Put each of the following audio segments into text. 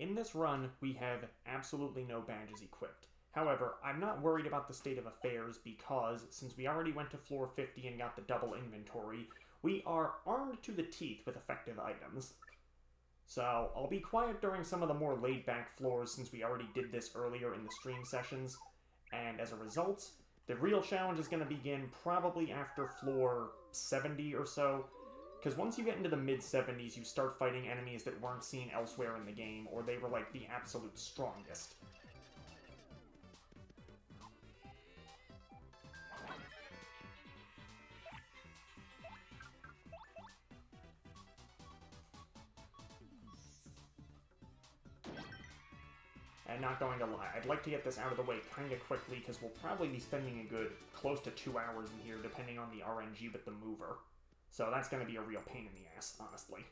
In this run, we have absolutely no badges equipped. However, I'm not worried about the state of affairs because, since we already went to floor 50 and got the double inventory, we are armed to the teeth with effective items. So, I'll be quiet during some of the more laid-back floors since we already did this earlier in the stream sessions, and as a result, the real challenge is going to begin probably after floor 70 or so, because once you get into the mid-70s, you start fighting enemies that weren't seen elsewhere in the game, or they were like the absolute strongest. And not going to lie, I'd like to get this out of the way kind of quickly, because we'll probably be spending a good close to 2 hours in here, depending on the RNG with the mover. So that's going to be a real pain in the ass, honestly.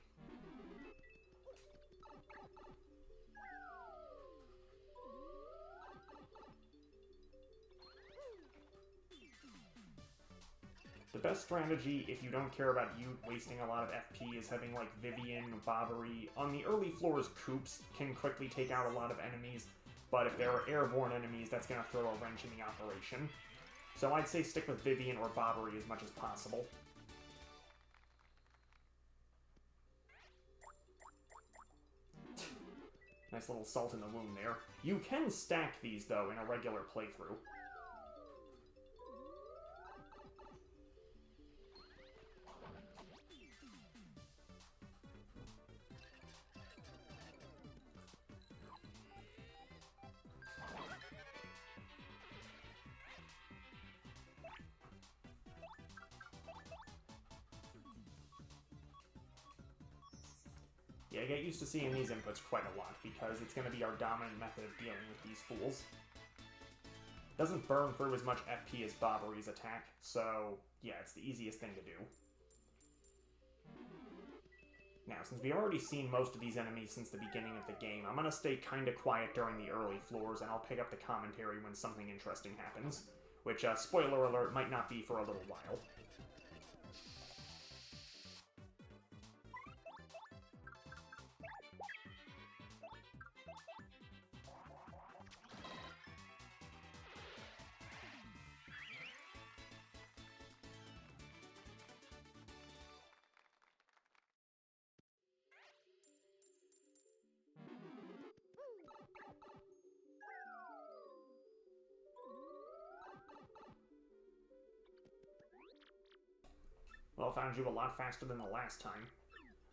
The best strategy, if you don't care about you wasting a lot of FP, is having, like, Vivian, Bobbery. On the early floors, Koops can quickly take out a lot of enemies, but if there are airborne enemies, that's going to throw a wrench in the operation. So I'd say stick with Vivian or Bobbery as much as possible. Nice little salt in the wound there. You can stack these, though, in a regular playthrough. Yeah, get used to seeing these inputs quite a lot, because it's going to be our dominant method of dealing with these fools. Doesn't burn through as much FP as Bobbery's attack, so yeah, it's the easiest thing to do. Now, since we've already seen most of these enemies since the beginning of the game, I'm going to stay kinda quiet during the early floors, and I'll pick up the commentary when something interesting happens. Which, spoiler alert, might not be for a little while. Well, found you a lot faster than the last time.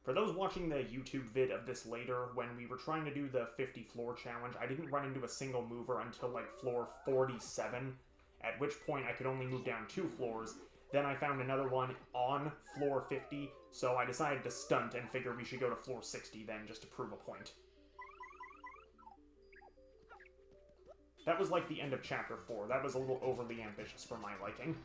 For those watching the YouTube vid of this later, when we were trying to do the 50 floor challenge, I didn't run into a single mover until like floor 47, at which point I could only move down 2 floors. Then I found another one on floor 50, so I decided to stunt and figure we should go to floor 60 then, just to prove a point. That was like the end of chapter 4. That was a little overly ambitious for my liking.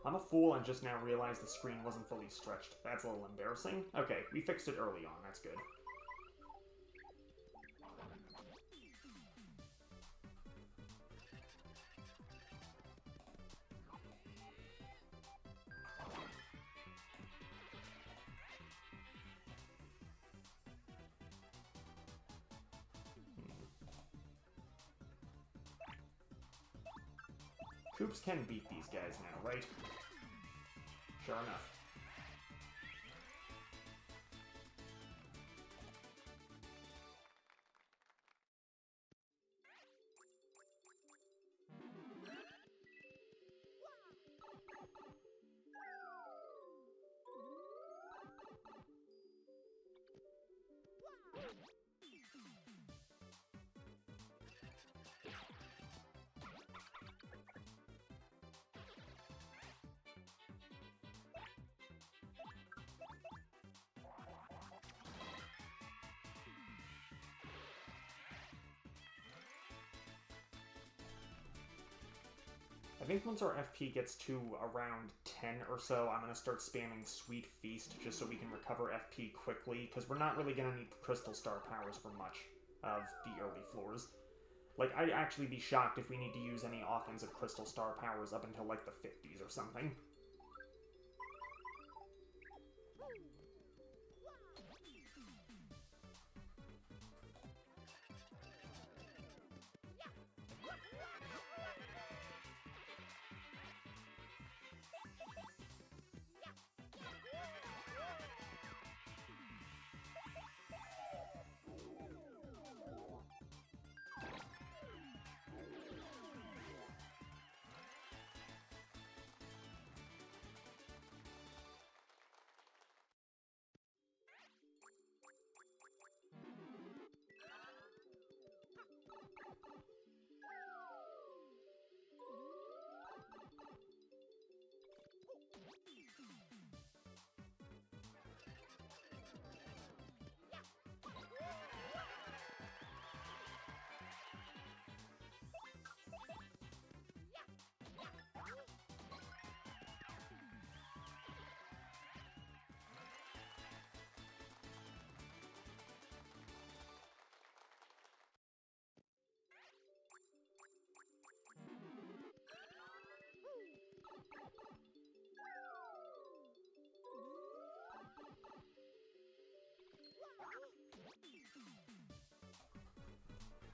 I'm a fool and just now realized the screen wasn't fully stretched. That's a little embarrassing. Okay, we fixed it early on, that's good. Koops can beat these guys now, right? Sure enough. I think once our FP gets to around 10 or so, I'm going to start spamming Sweet Feast just so we can recover FP quickly, because we're not really going to need Crystal Star powers for much of the early floors. Like, I'd actually be shocked if we need to use any offensive Crystal Star powers up until, like, the 50s or something.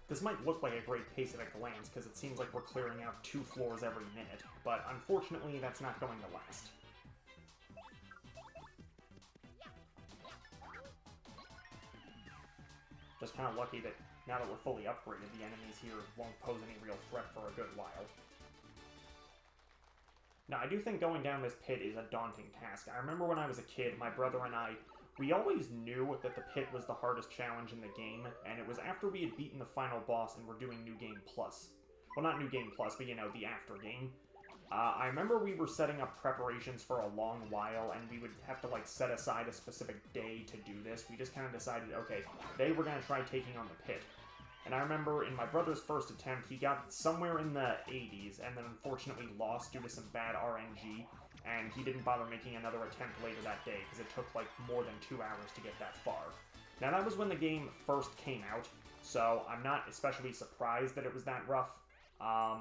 This might look like a great pace at a glance, because it seems like we're clearing out 2 floors every minute, but unfortunately that's not going to last. Just kind of lucky that now that we're fully upgraded, the enemies here won't pose any real threat for a good while. Now, I do think going down this pit is a daunting task. I remember when I was a kid, my brother and I, we always knew that the pit was the hardest challenge in the game, and it was after we had beaten the final boss and were doing New Game Plus. Well, not New Game Plus, but, you know, the after game. I remember we were setting up preparations for a long while, and we would have to, like, set aside a specific day to do this. We just kind of decided, okay, today we're going to try taking on the pit. And I remember in my brother's first attempt, he got somewhere in the 80s, and then unfortunately lost due to some bad RNG, and he didn't bother making another attempt later that day, because it took, like, more than 2 hours to get that far. Now, that was when the game first came out, so I'm not especially surprised that it was that rough. A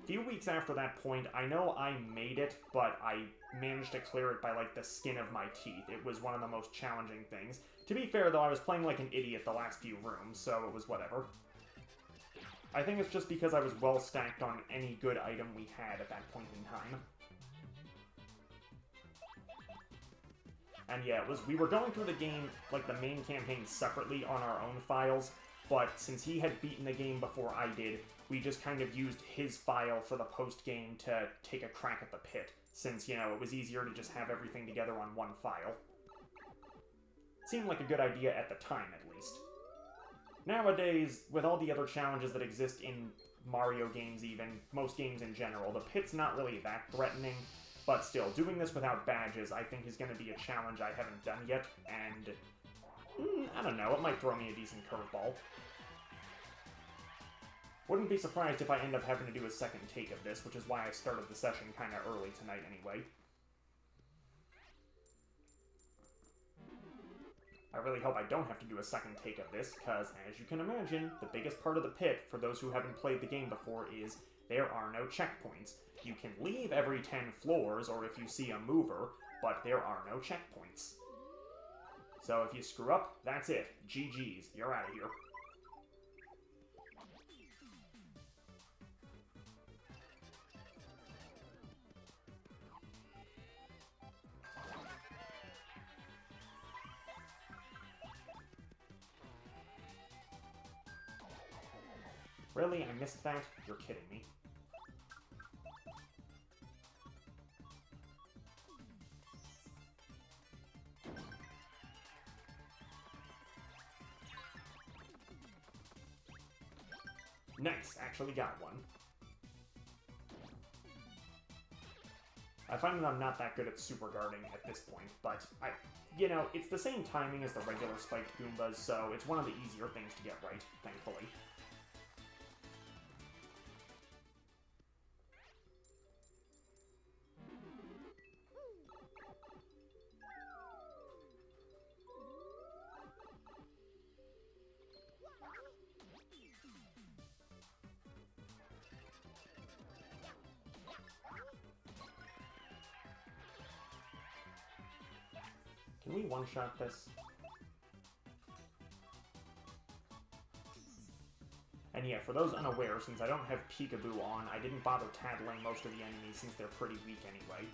few weeks after that point, I know I made it, but I managed to clear it by, like, the skin of my teeth. It was one of the most challenging things. To be fair, though, I was playing like an idiot the last few rooms, so it was whatever. I think it's just because I was well stacked on any good item we had at that point in time. And yeah, we were going through the game, like the main campaign separately on our own files, but since he had beaten the game before I did, we just kind of used his file for the post-game to take a crack at the pit, since, you know, it was easier to just have everything together on one file. Seemed like a good idea at the time, at least. Nowadays, with all the other challenges that exist in Mario games even, most games in general, the pit's not really that threatening, but still, doing this without badges I think is going to be a challenge I haven't done yet, and I don't know, it might throw me a decent curveball. Wouldn't be surprised if I end up having to do a second take of this, which is why I started the session kind of early tonight anyway. I really hope I don't have to do a second take of this, because, as you can imagine, the biggest part of the pit, for those who haven't played the game before, is there are no checkpoints. You can leave every 10 floors, or if you see a mover, but there are no checkpoints. So if you screw up, that's it. GG's. You're out of here. Really? I missed that? You're kidding me. Nice, actually got one. I find that I'm not that good at super guarding at this point, but you know, it's the same timing as the regular spiked Goombas, so it's one of the easier things to get right, thankfully. Can we one-shot this? And yeah, for those unaware, since I don't have Peekaboo on, I didn't bother tattling most of the enemies since they're pretty weak anyway.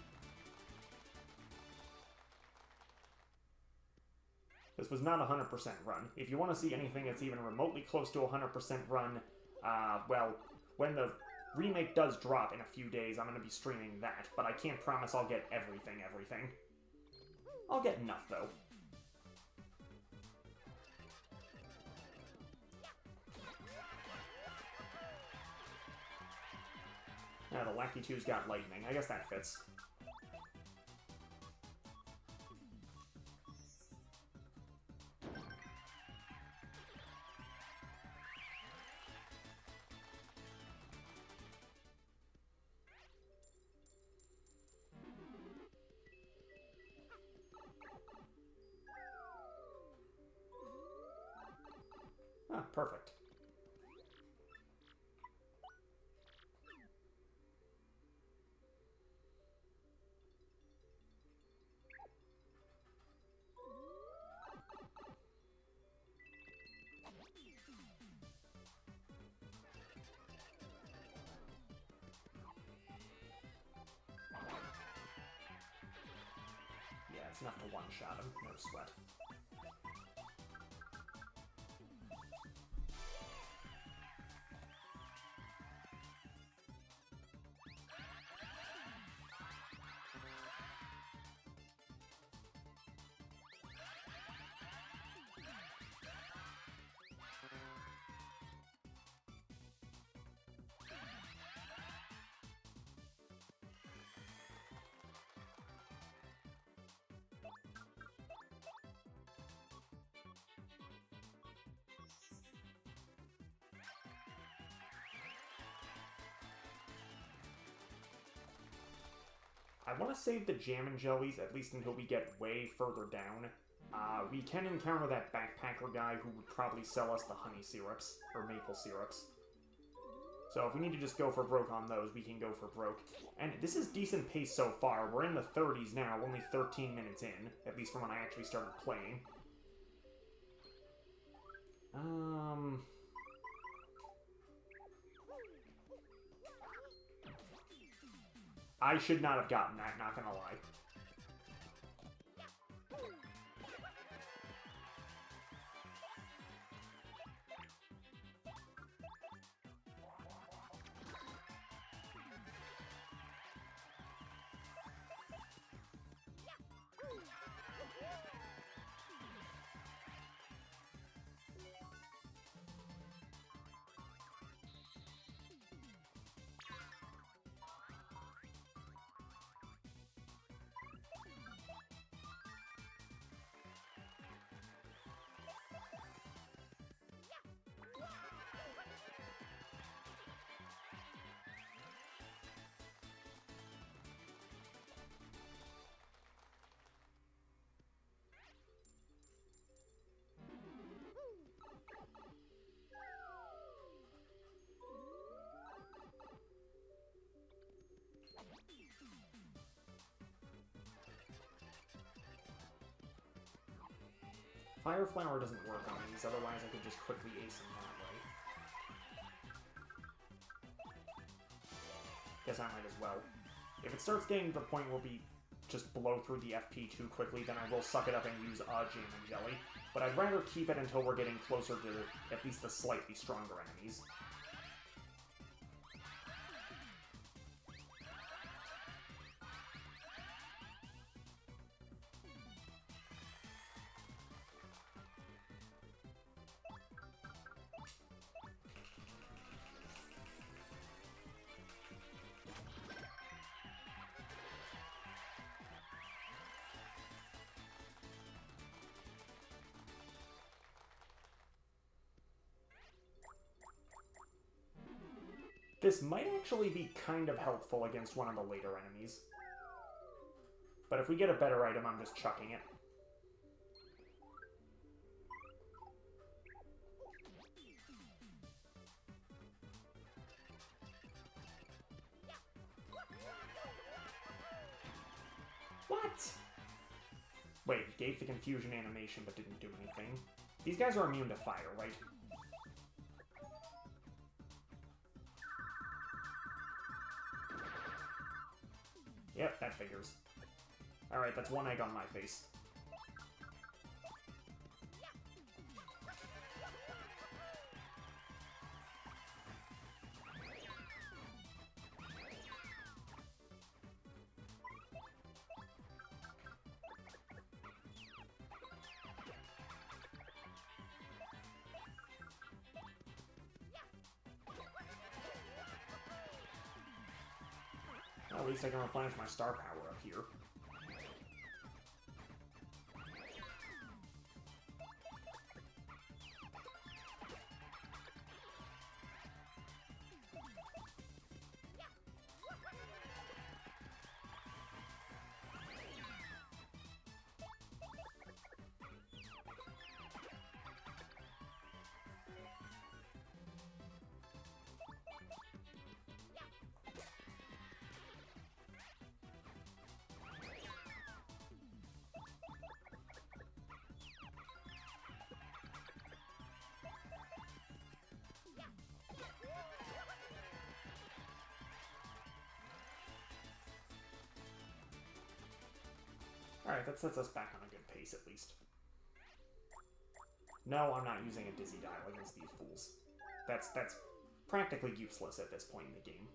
This was not a 100% run. If you want to see anything that's even remotely close to a 100% run, well, when the remake does drop in a few days, I'm going to be streaming that, but I can't promise I'll get everything. I'll get enough, though. Now, the Wacky 2's got lightning. I guess that fits. Ah, perfect. Yeah, it's enough to one-shot him, no sweat. I want to save the jam and jellies, at least until we get way further down. We can encounter that backpacker guy who would probably sell us the honey syrups, or maple syrups. So if we need to just go for broke on those, we can go for broke. And this is decent pace so far. We're in the 30s now, only 13 minutes in, at least from when I actually started playing. I should not have gotten that, not gonna lie. Fire Flower doesn't work on these, otherwise I could just quickly ace him that way. Guess I might as well. If it starts getting to the point where we just blow through the FP too quickly, then I will suck it up and use Jam and Jelly. But I'd rather keep it until we're getting closer to at least the slightly stronger enemies. This might actually be kind of helpful against one of the later enemies. But if we get a better item, I'm just chucking it. What? Wait, gave the confusion animation but didn't do anything. These guys are immune to fire, right? Yep, that figures. Alright, that's one egg on my face. Well, at least I can replenish my star power up here. Alright, that sets us back on a good pace, at least. No, I'm not using a Dizzy Dial against these fools. That's practically useless at this point in the game.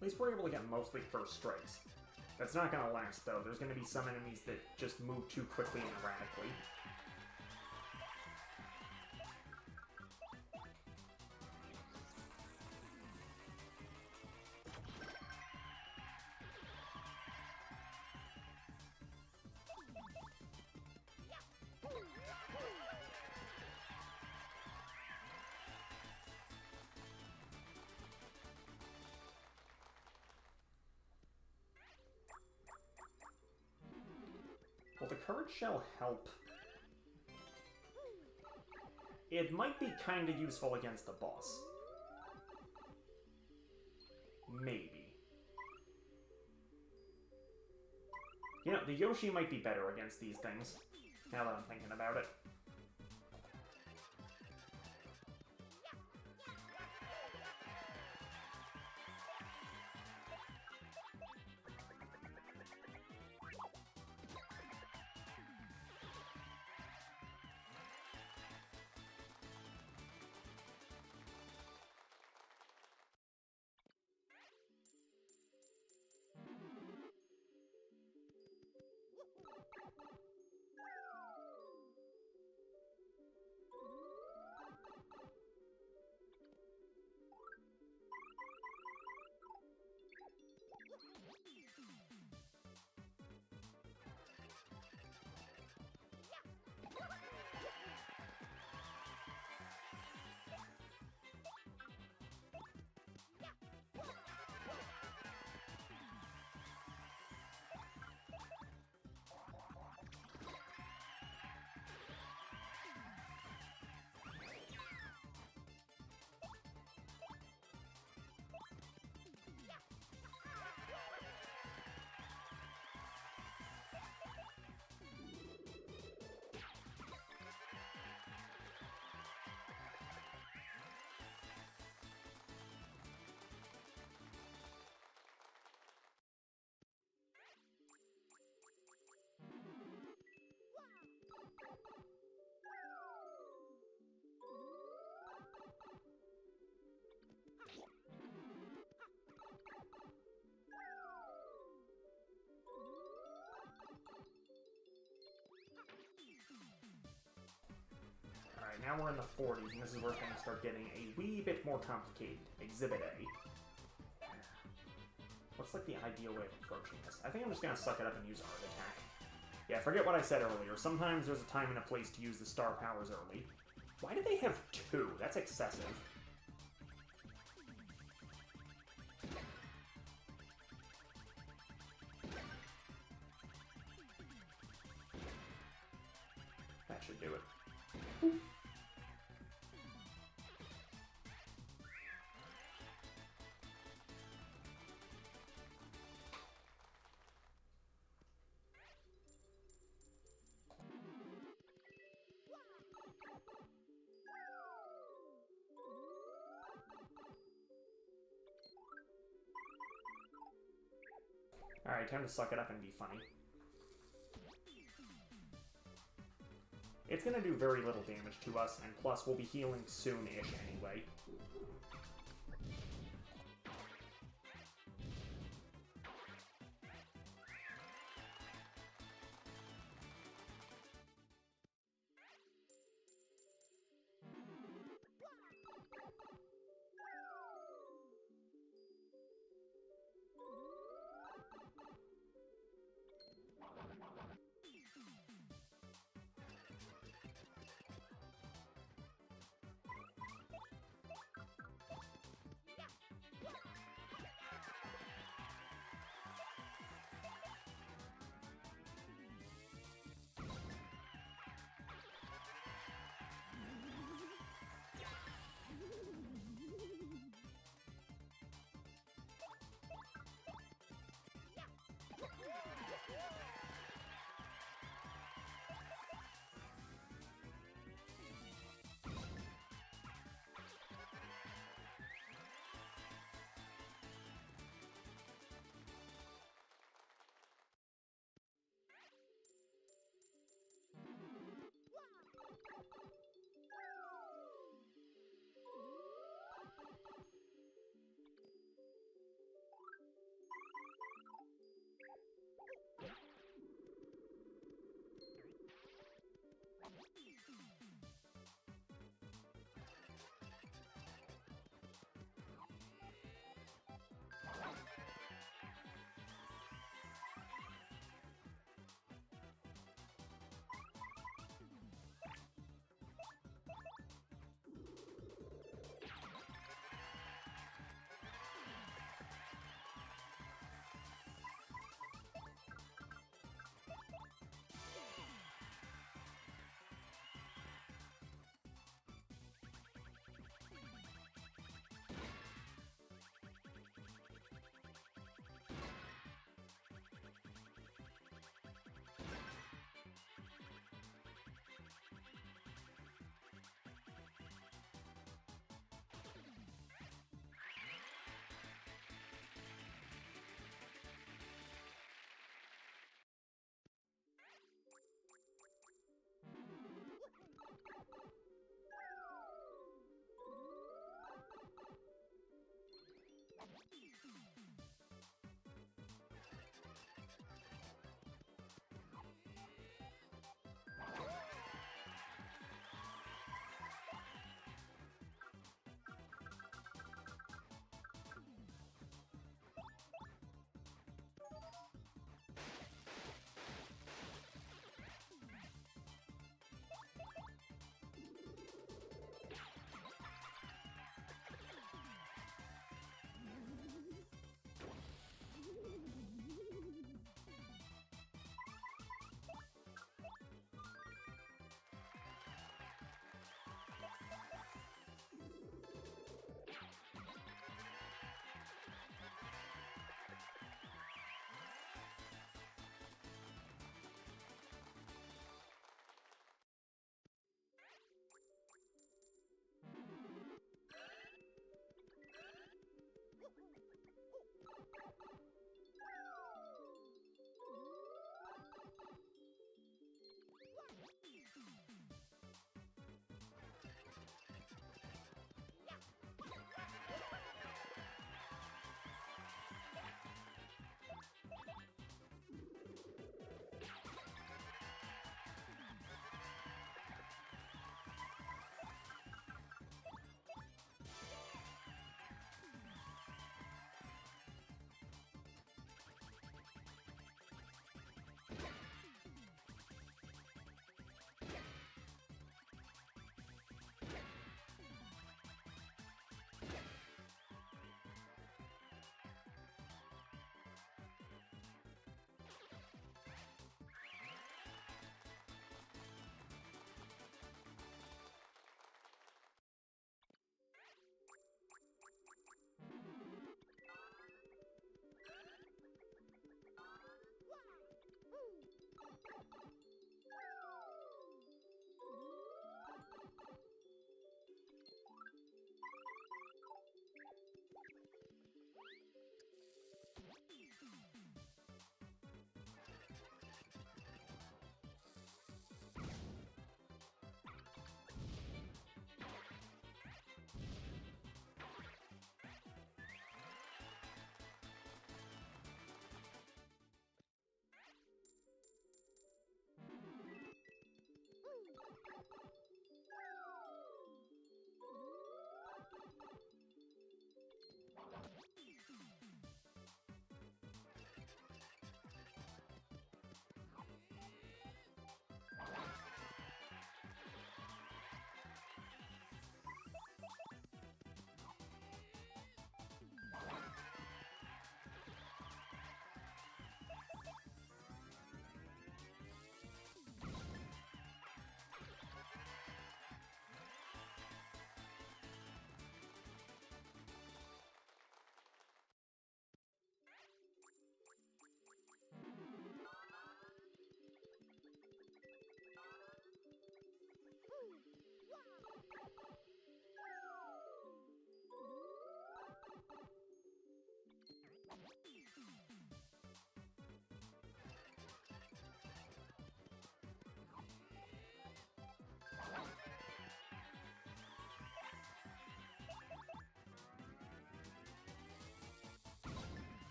At least we're able to get mostly first strikes. That's not going to last, though. There's going to be some enemies that just move too quickly and erratically. Will the Courage Shell help? It might be kinda useful against the boss. Maybe. You know, the Yoshi might be better against these things, now that I'm thinking about it. Alright, now we're in the 40s, and this is where things start getting a wee bit more complicated. Exhibit A. What's, like, the ideal way of approaching this? I think I'm just gonna suck it up and use Art Attack. Yeah, forget what I said earlier. Sometimes there's a time and a place to use the star powers early. Why do they have 2? That's excessive. That should do it. Alright, time to suck it up and be funny. It's gonna do very little damage to us, and plus we'll be healing soon-ish anyway.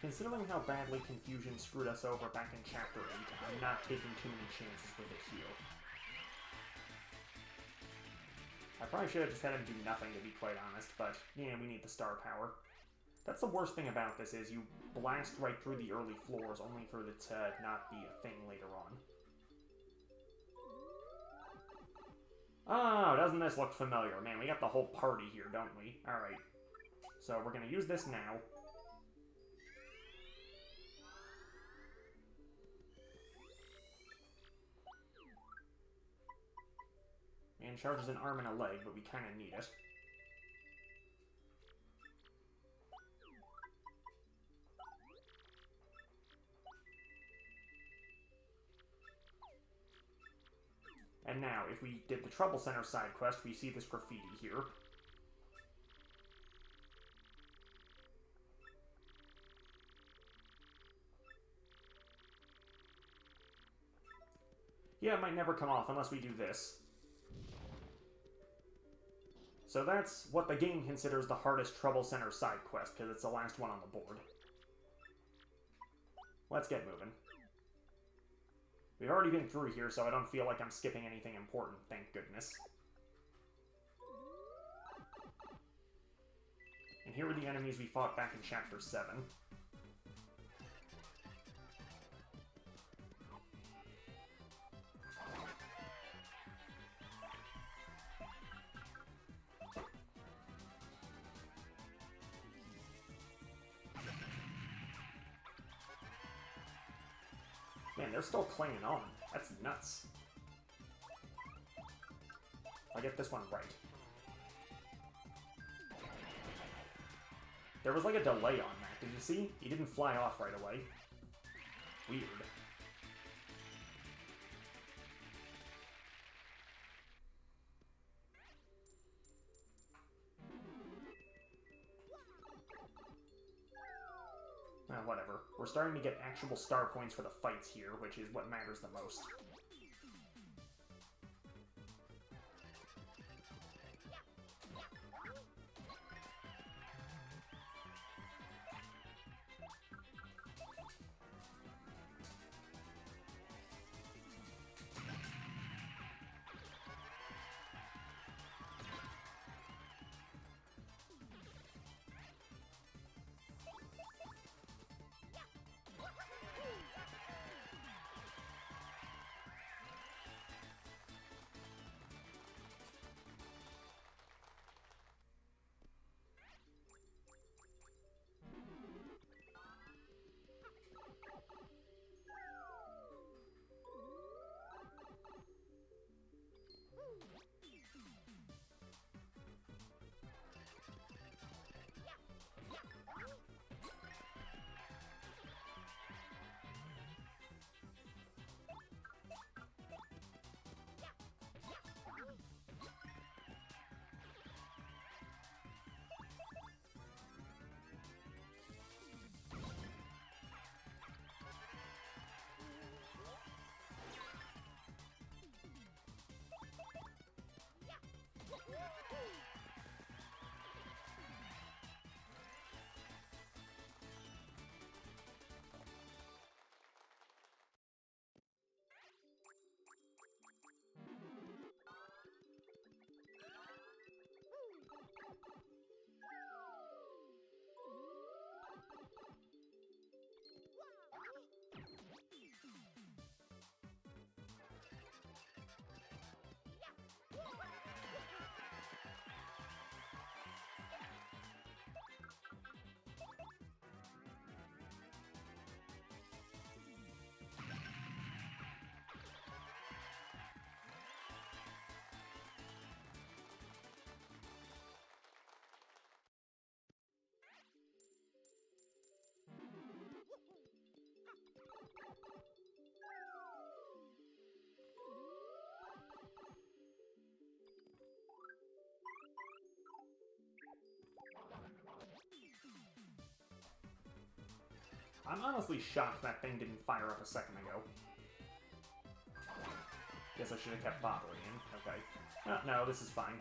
Considering how badly Confusion screwed us over back in Chapter 8, I'm not taking too many chances with it here. I probably should have just had him do nothing, to be quite honest, but, yeah, we need the star power. That's the worst thing about this, is you blast right through the early floors, only for it to not be a thing later on. Oh, doesn't this look familiar? Man, we got the whole party here, don't we? Alright. So, we're gonna use this now. Man charges an arm and a leg, but we kinda need it. And now, if we did the Trouble Center side quest, we see this graffiti here. Yeah, it might never come off unless we do this. So that's what the game considers the hardest Trouble Center side quest, because it's the last one on the board. Let's get moving. We've already been through here, so I don't feel like I'm skipping anything important, thank goodness. And here are the enemies we fought back in Chapter 7. Man, they're still clinging on. That's nuts. I get this one right. There was like a delay on that, did you see? He didn't fly off right away. Weird. Whatever. We're starting to get actual star points for the fights here, which is what matters the most. I'm honestly shocked that thing didn't fire up a second ago. Guess I should have kept bothering him. Okay. No, this is fine.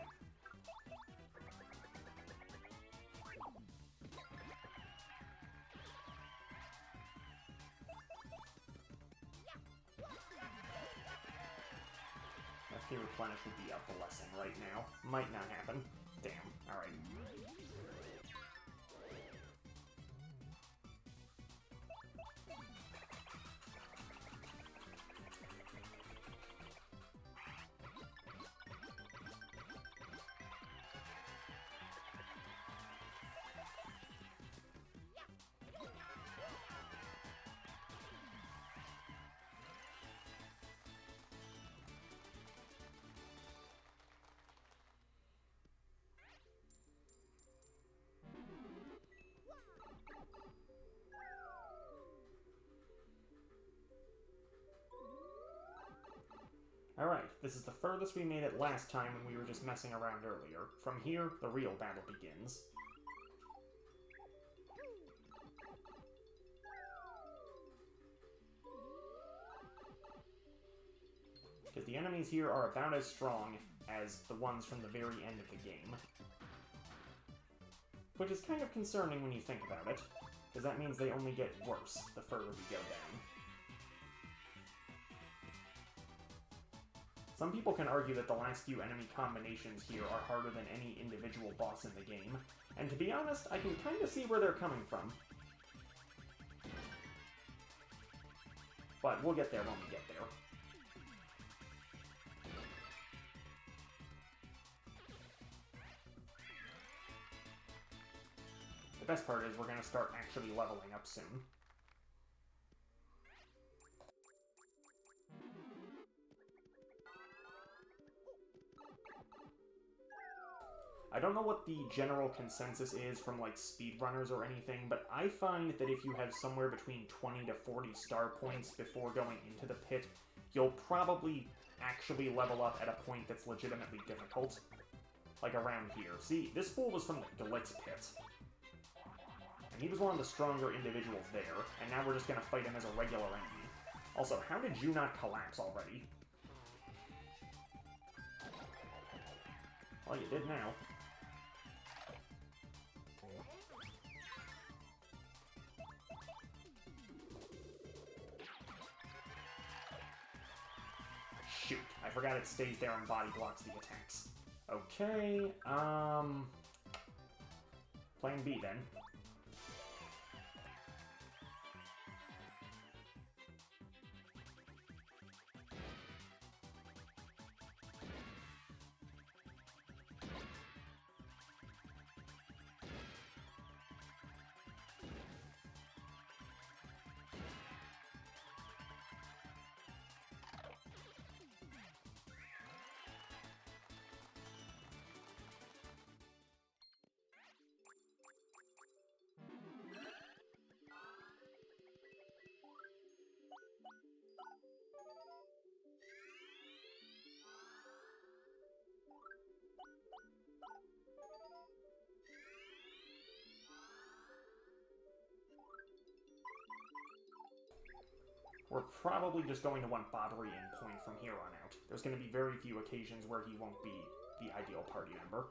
HP replenish would be a blessing right now. Might not happen. Damn. Alright. Alright, this is the furthest we made it last time when we were just messing around earlier. From here, the real battle begins. Because the enemies here are about as strong as the ones from the very end of the game. Which is kind of concerning when you think about it, because that means they only get worse the further we go down. Some people can argue that the last few enemy combinations here are harder than any individual boss in the game, and to be honest, I can kind of see where they're coming from. But we'll get there when we get there. The best part is we're going to start actually leveling up soon. I don't know what the general consensus is from, like, speedrunners or anything, but I find that if you have somewhere between 20 to 40 star points before going into the pit, you'll probably actually level up at a point that's legitimately difficult. Like around here. See, this fool was from the Glitz pit. And he was one of the stronger individuals there, and now we're just gonna fight him as a regular enemy. Also, how did you not collapse already? Well, you did now. Shoot, I forgot it stays there and body blocks the attacks. Okay, Plan B then. We're probably just going to want Bobbery in point from here on out. There's going to be very few occasions where he won't be the ideal party member.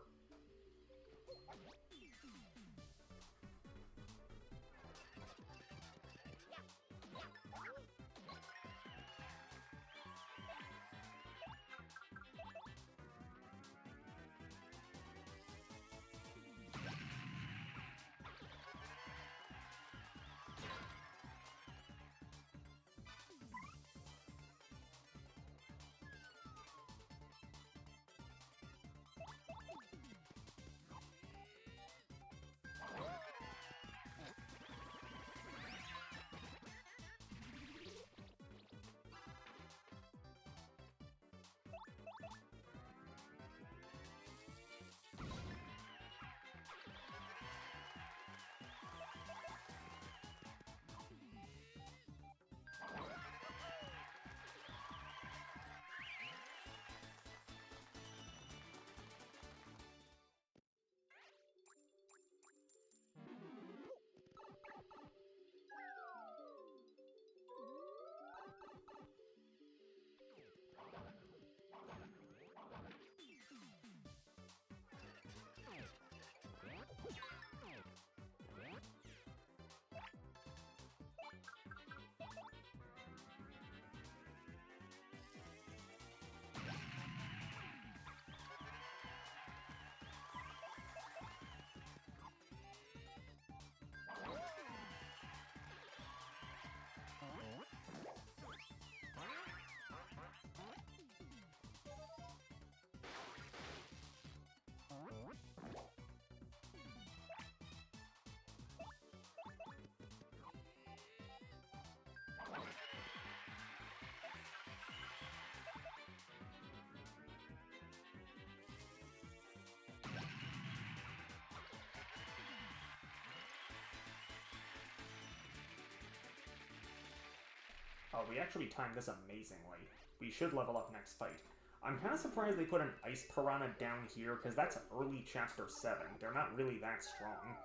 Oh, we actually timed this amazingly. We should level up next fight. I'm kind of surprised they put an Ice Piranha down here, because that's early Chapter 7. They're not really that strong.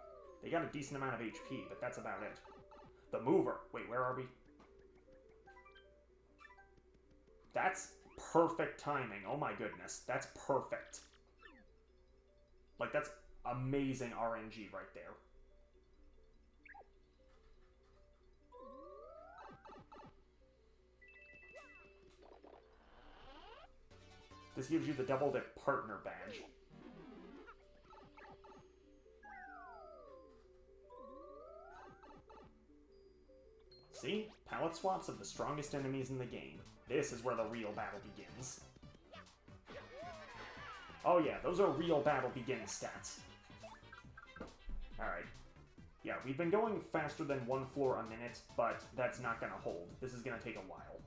They got a decent amount of HP, but that's about it. The Mover. Wait, where are we? That's perfect timing. Oh my goodness. That's perfect. Like, that's amazing RNG right there. This gives you the Double Dip Partner badge. See? Palette swaps of the strongest enemies in the game. This is where the real battle begins. Oh yeah, those are real battle begin stats. Alright. Yeah, we've been going faster than one floor a minute, but that's not gonna hold. This is gonna take a while.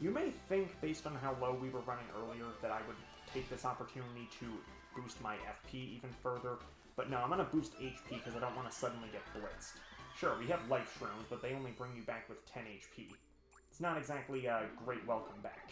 You may think, based on how low we were running earlier, that I would take this opportunity to boost my FP even further, but no, I'm going to boost HP because I don't want to suddenly get blitzed. Sure, we have Life Shrooms, but they only bring you back with 10 HP. It's not exactly a great welcome back.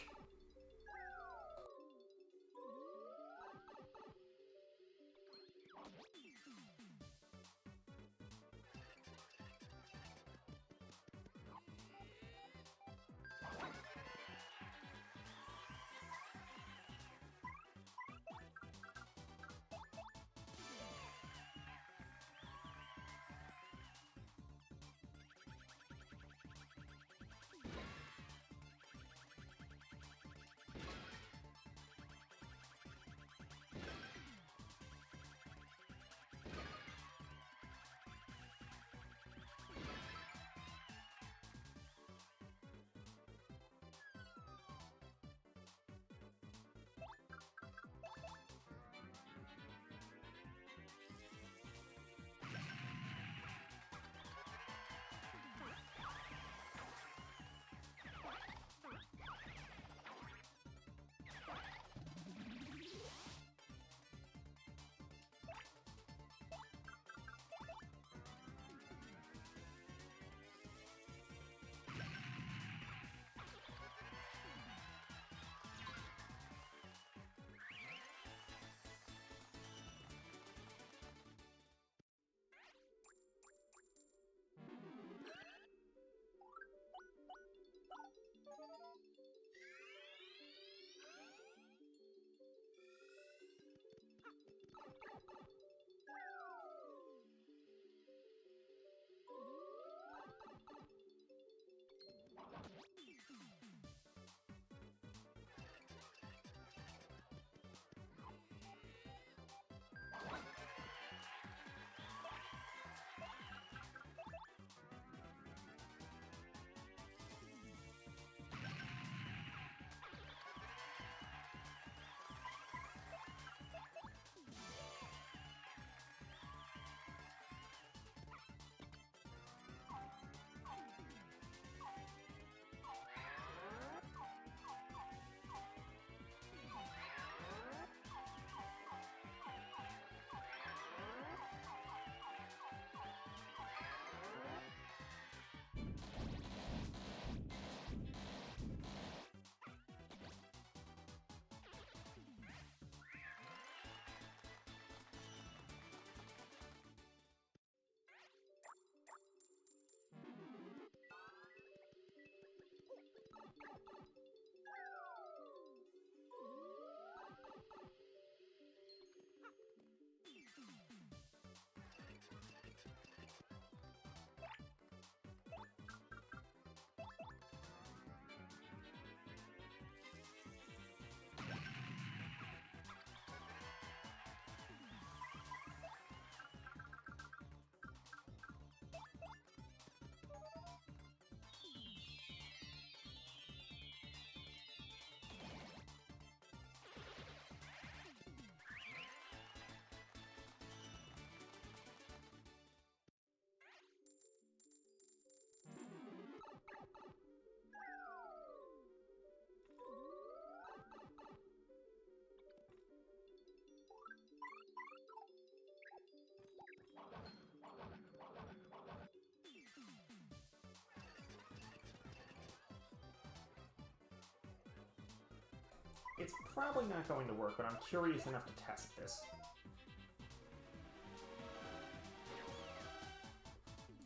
It's probably not going to work, but I'm curious enough to test this.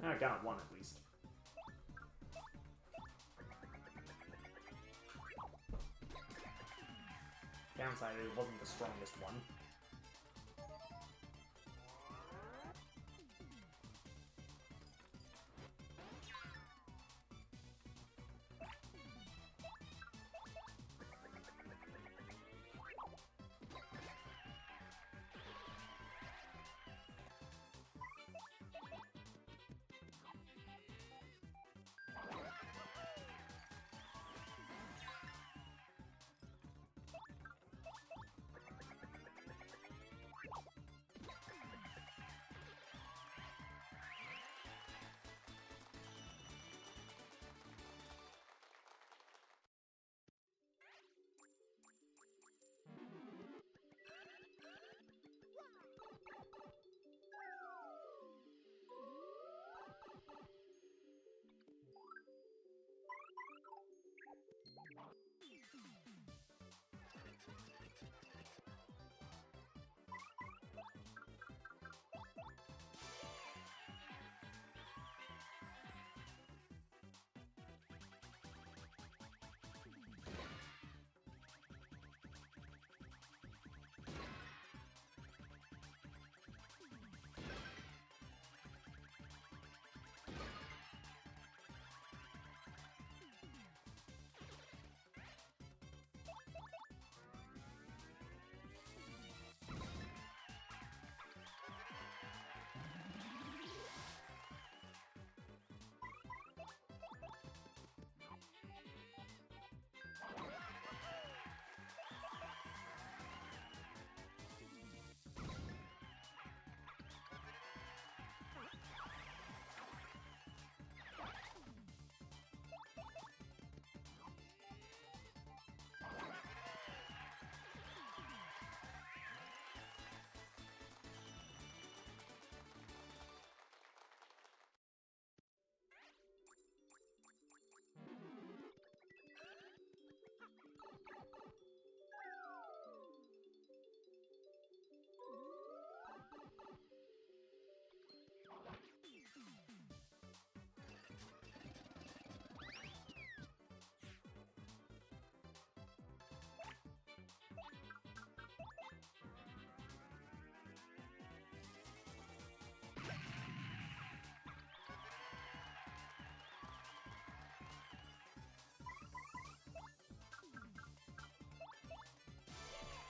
I got one at least. Downside, it wasn't the strongest one.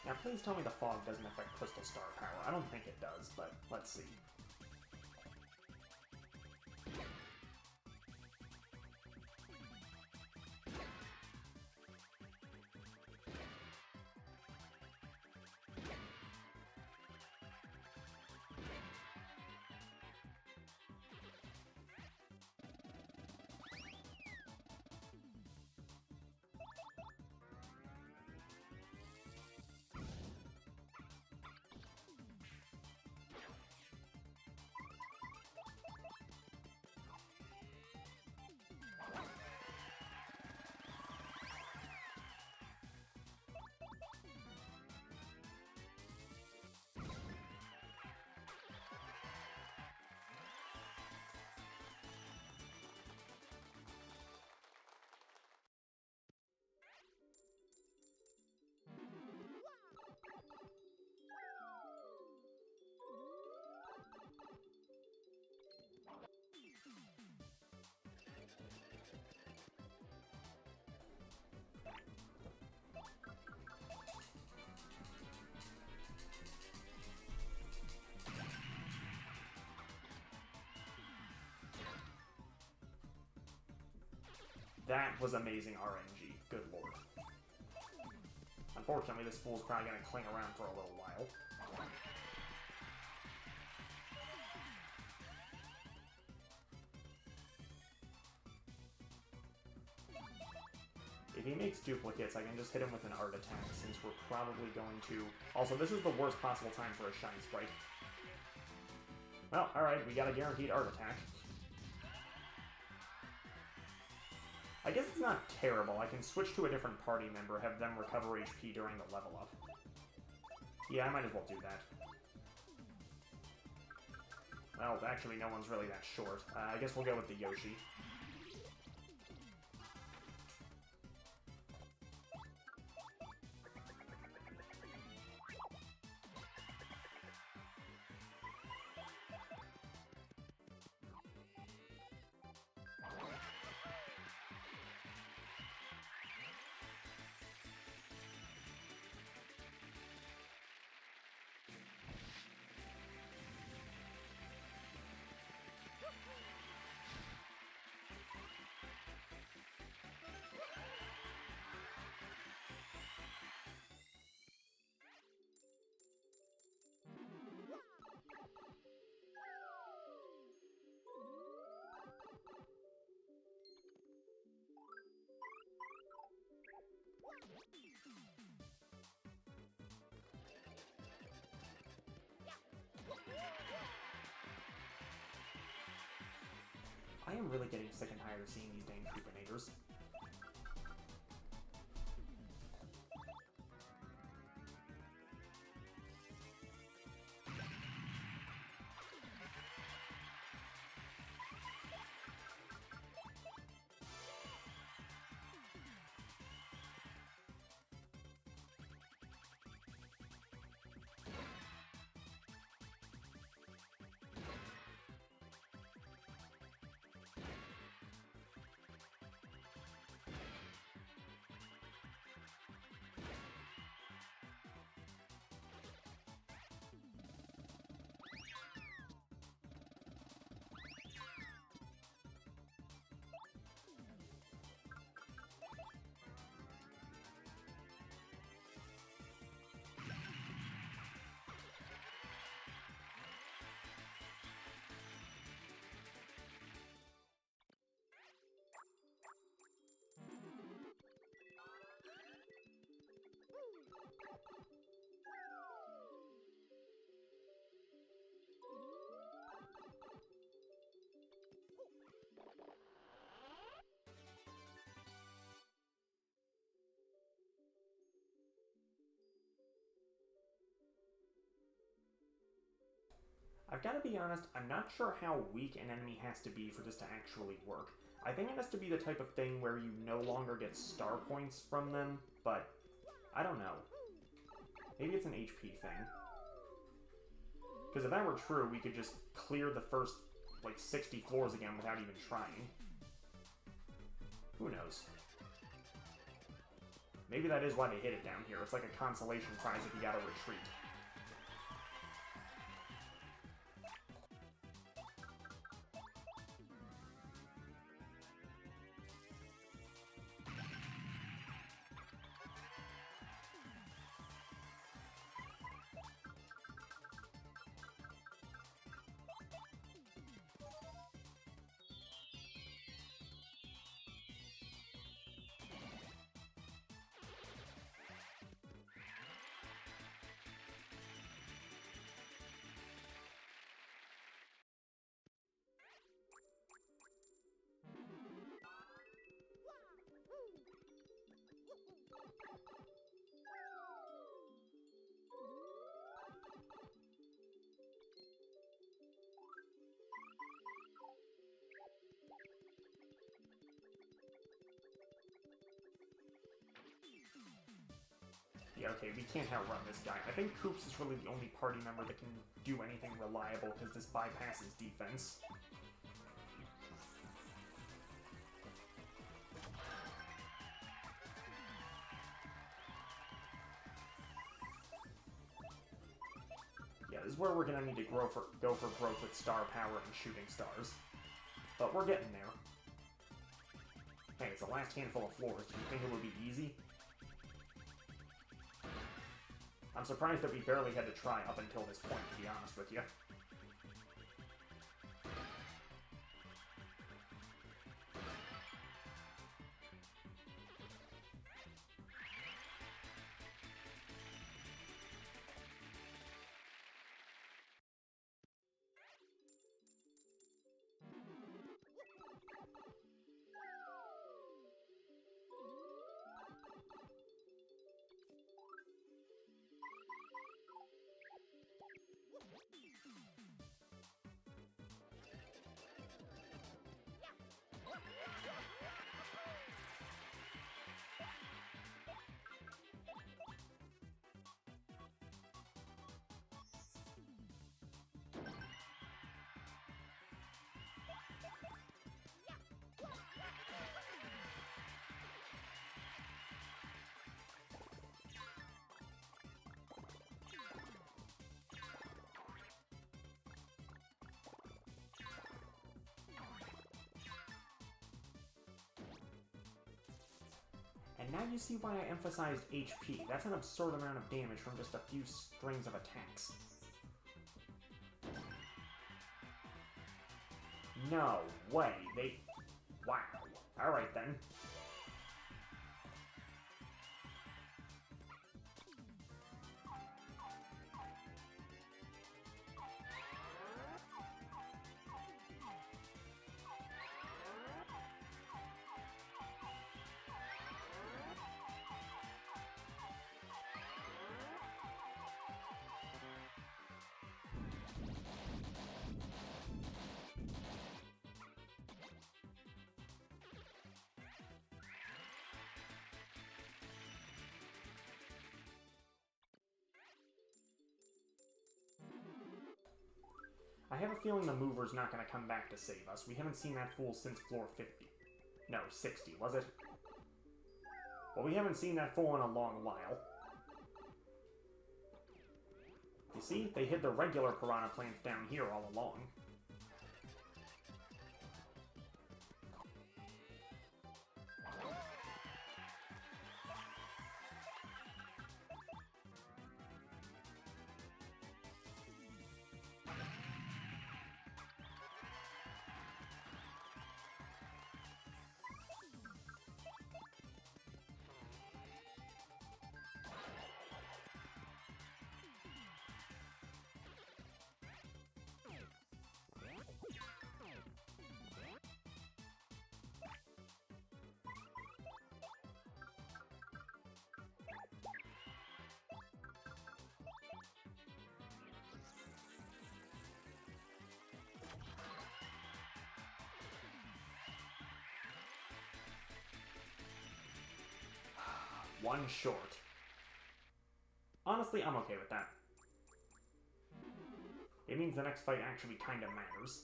Now, please tell me the fog doesn't affect Crystal Star power. I don't think it does, but let's see. That was amazing RNG. Good lord. Unfortunately, this fool's probably going to cling around for a little while. If he makes duplicates, I can just hit him with an art attack, since we're probably going to... Also, this is the worst possible time for a Shiny Sprite. Well, alright, we got a guaranteed art attack. I guess it's not terrible. I can switch to a different party member, have them recover HP during the level up. Yeah, I might as well do that. Well, actually, no one's really that short. I guess we'll go with the Yoshi. I am really getting sick and tired of seeing these dang Koopanators. I've got to be honest, I'm not sure how weak an enemy has to be for this to actually work. I think it has to be the type of thing where you no longer get star points from them, but I don't know. Maybe it's an HP thing. Because if that were true, we could just clear the first, like, 60 floors again without even trying. Who knows? Maybe that is why they hit it down here. It's like a consolation prize if you gotta retreat. Yeah, okay, we can't outrun this guy. I think Koops is really the only party member that can do anything reliable, because this bypasses defense. Yeah, this is where we're gonna need to go for growth with star power and shooting stars. But we're getting there. Hey, it's the last handful of floors. Do you think it would be easy? I'm surprised that we barely had to try up until this point, to be honest with you. And now you see why I emphasized HP. That's an absurd amount of damage from just a few strings of attacks. No way, wow. Alright then. I have a feeling the mover's not going to come back to save us. We haven't seen that fool since floor 50. No, 60, was it? Well, we haven't seen that fool in a long while. You see? They hid the regular piranha plants down here all along. One short. Honestly, I'm okay with that. It means the next fight actually kind of matters.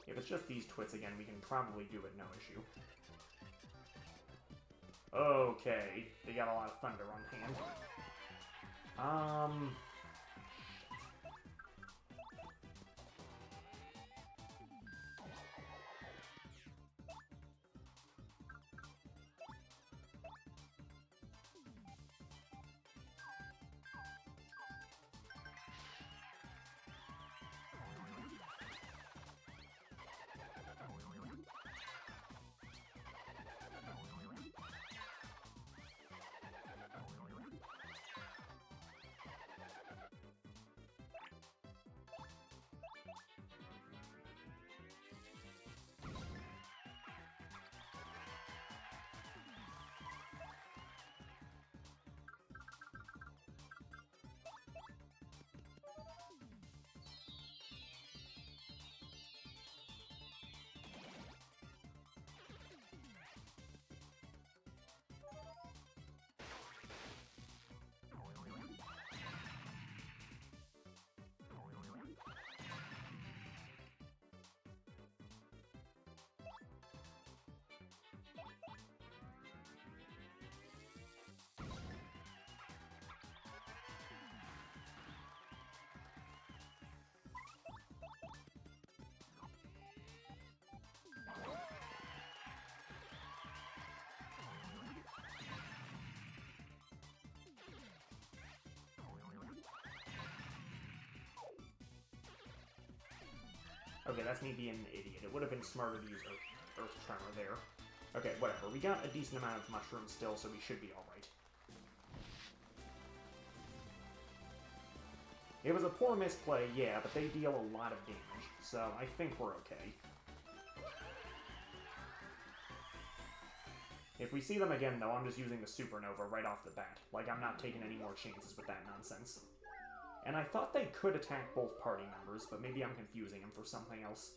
If it's just these twits again, we can probably do it no issue. Okay, they got a lot of thunder on hand. Okay, that's me being an idiot. It would have been smarter to use Earth Tremor there. Okay, whatever. We got a decent amount of mushrooms still, so we should be alright. It was a poor misplay, yeah, but they deal a lot of damage, so I think we're okay. If we see them again, though, I'm just using the Supernova right off the bat. Like, I'm not taking any more chances with that nonsense. And I thought they could attack both party members, but maybe I'm confusing them for something else.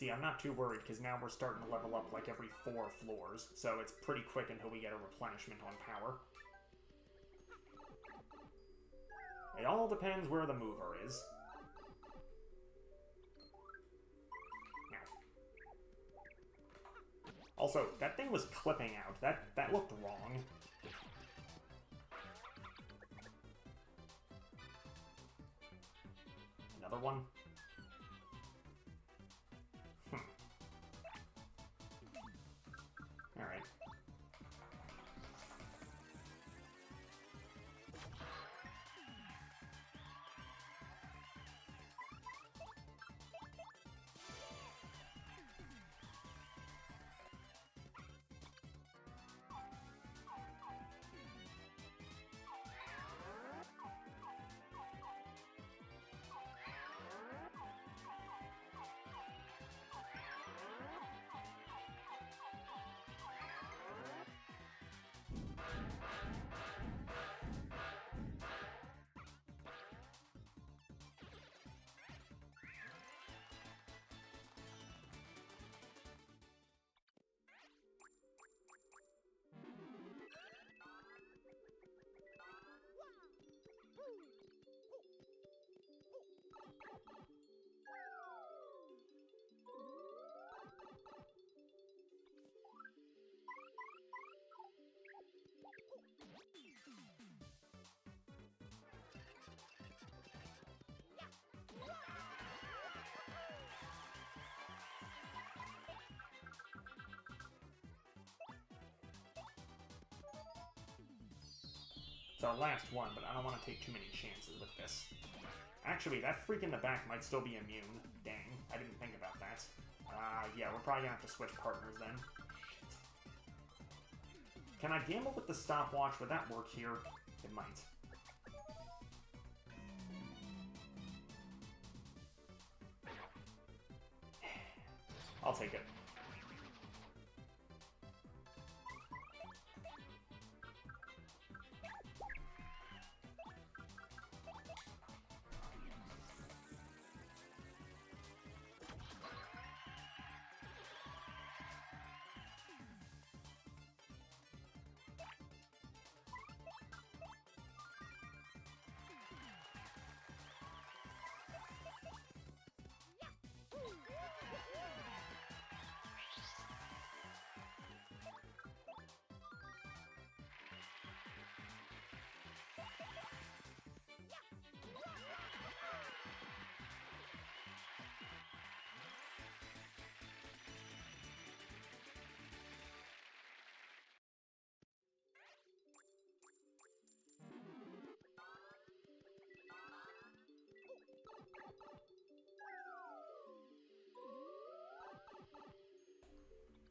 See, I'm not too worried, because now we're starting to level up like every 4 floors, so it's pretty quick until we get a replenishment on power. It all depends where the mover is. Also, that thing was clipping out. That looked wrong. Another one? Alright. It's our last one, but I don't want to take too many chances with this. Actually, that freak in the back might still be immune. Dang, I didn't think about that. Yeah, we're probably gonna have to switch partners then. Shit. Can I gamble with the stopwatch? Would that work here? It might. I'll take it.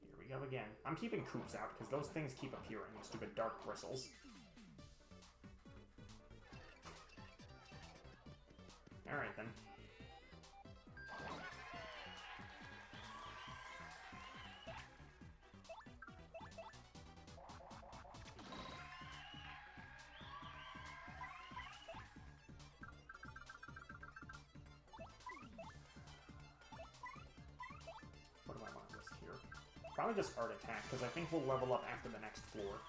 Here we go again. I'm keeping Coops out because those things keep appearing, stupid dark bristles. Alright then. What do I want to risk here? Probably just Art Attack, because I think we'll level up after the next floor.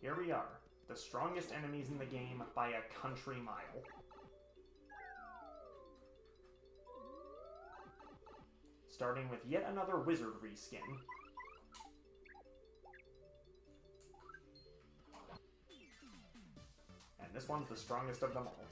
Here we are, the strongest enemies in the game by a country mile. Starting with yet another wizard reskin. And this one's the strongest of them all.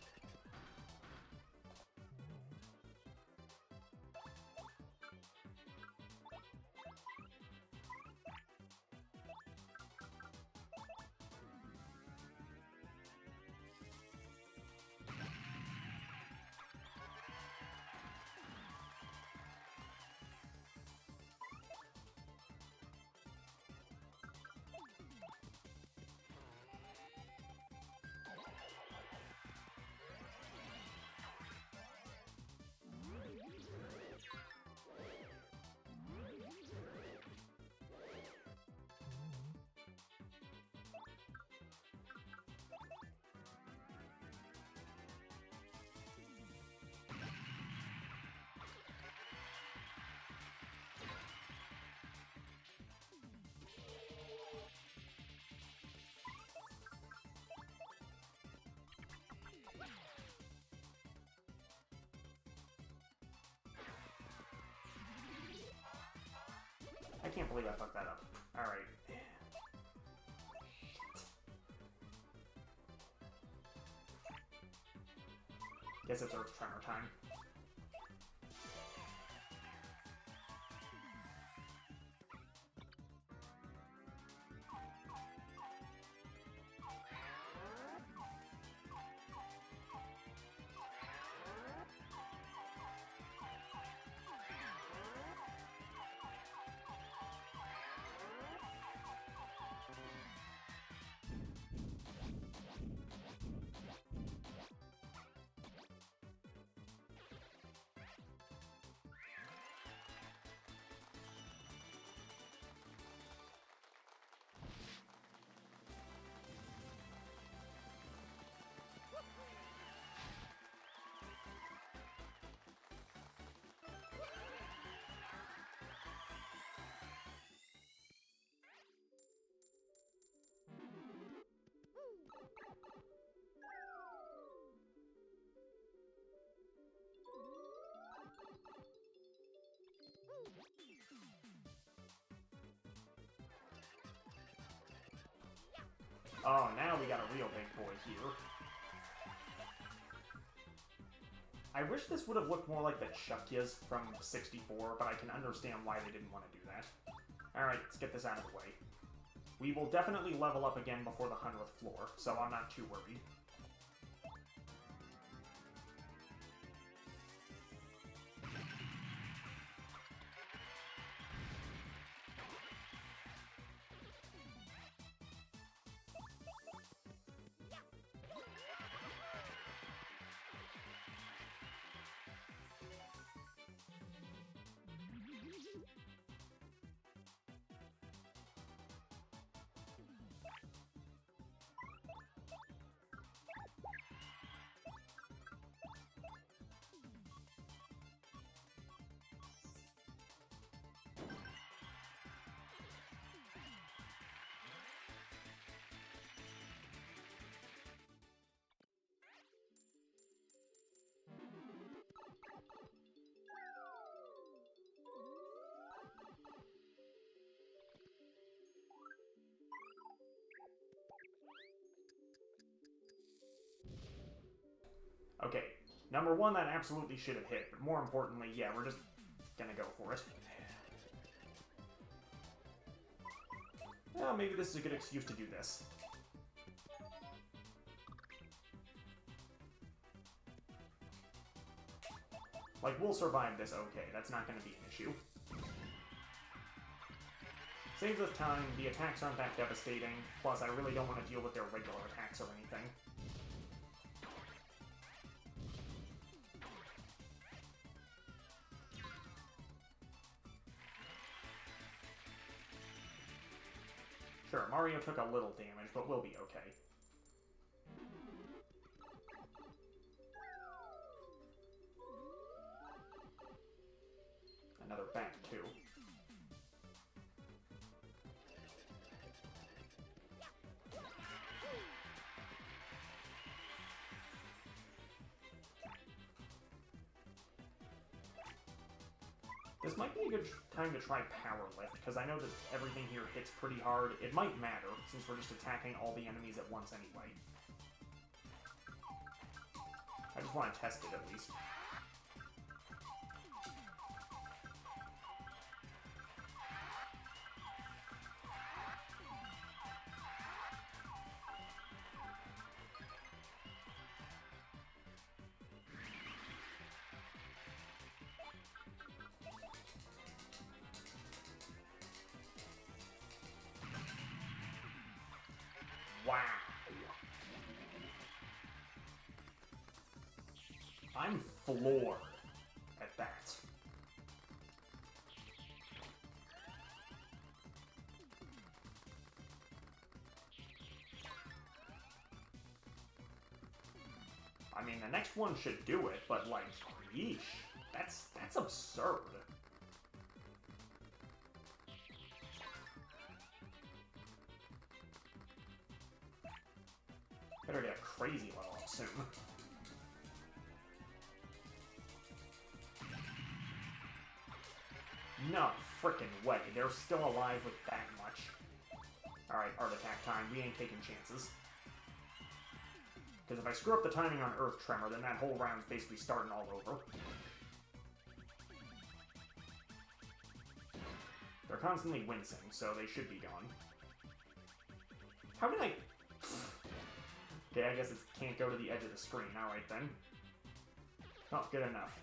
I can't believe I fucked that up. Alright. Guess it's Earth Tremor time. Oh, now we got a real big boy here. I wish this would have looked more like the Chuckyas from 64, but I can understand why they didn't want to do that. Alright, let's get this out of the way. We will definitely level up again before the 100th floor, so I'm not too worried. Okay, number one, that absolutely should have hit, but more importantly, yeah, we're just gonna go for it. Well, maybe this is a good excuse to do this. Like, we'll survive this okay, that's not gonna be an issue. Saves us time, the attacks aren't that devastating, plus I really don't want to deal with their regular attacks or anything. Sure, Mario took a little damage, but we'll be okay. Another bank, too. This might be a good time to try Power Lift, because I know that everything here hits pretty hard. It might matter, since we're just attacking all the enemies at once anyway. I just want to test it, at least. Wow. I'm floored at that. I mean, the next one should do it, but like, yeesh, that's absurd. Better get a crazy level up soon. No frickin' way. They're still alive with that much. Alright, Art Attack time. We ain't taking chances. Because if I screw up the timing on Earth Tremor, then that whole round's basically starting all over. They're constantly wincing, so they should be gone. How did I... Okay, I guess it can't go to the edge of the screen. Alright then. Oh, good enough.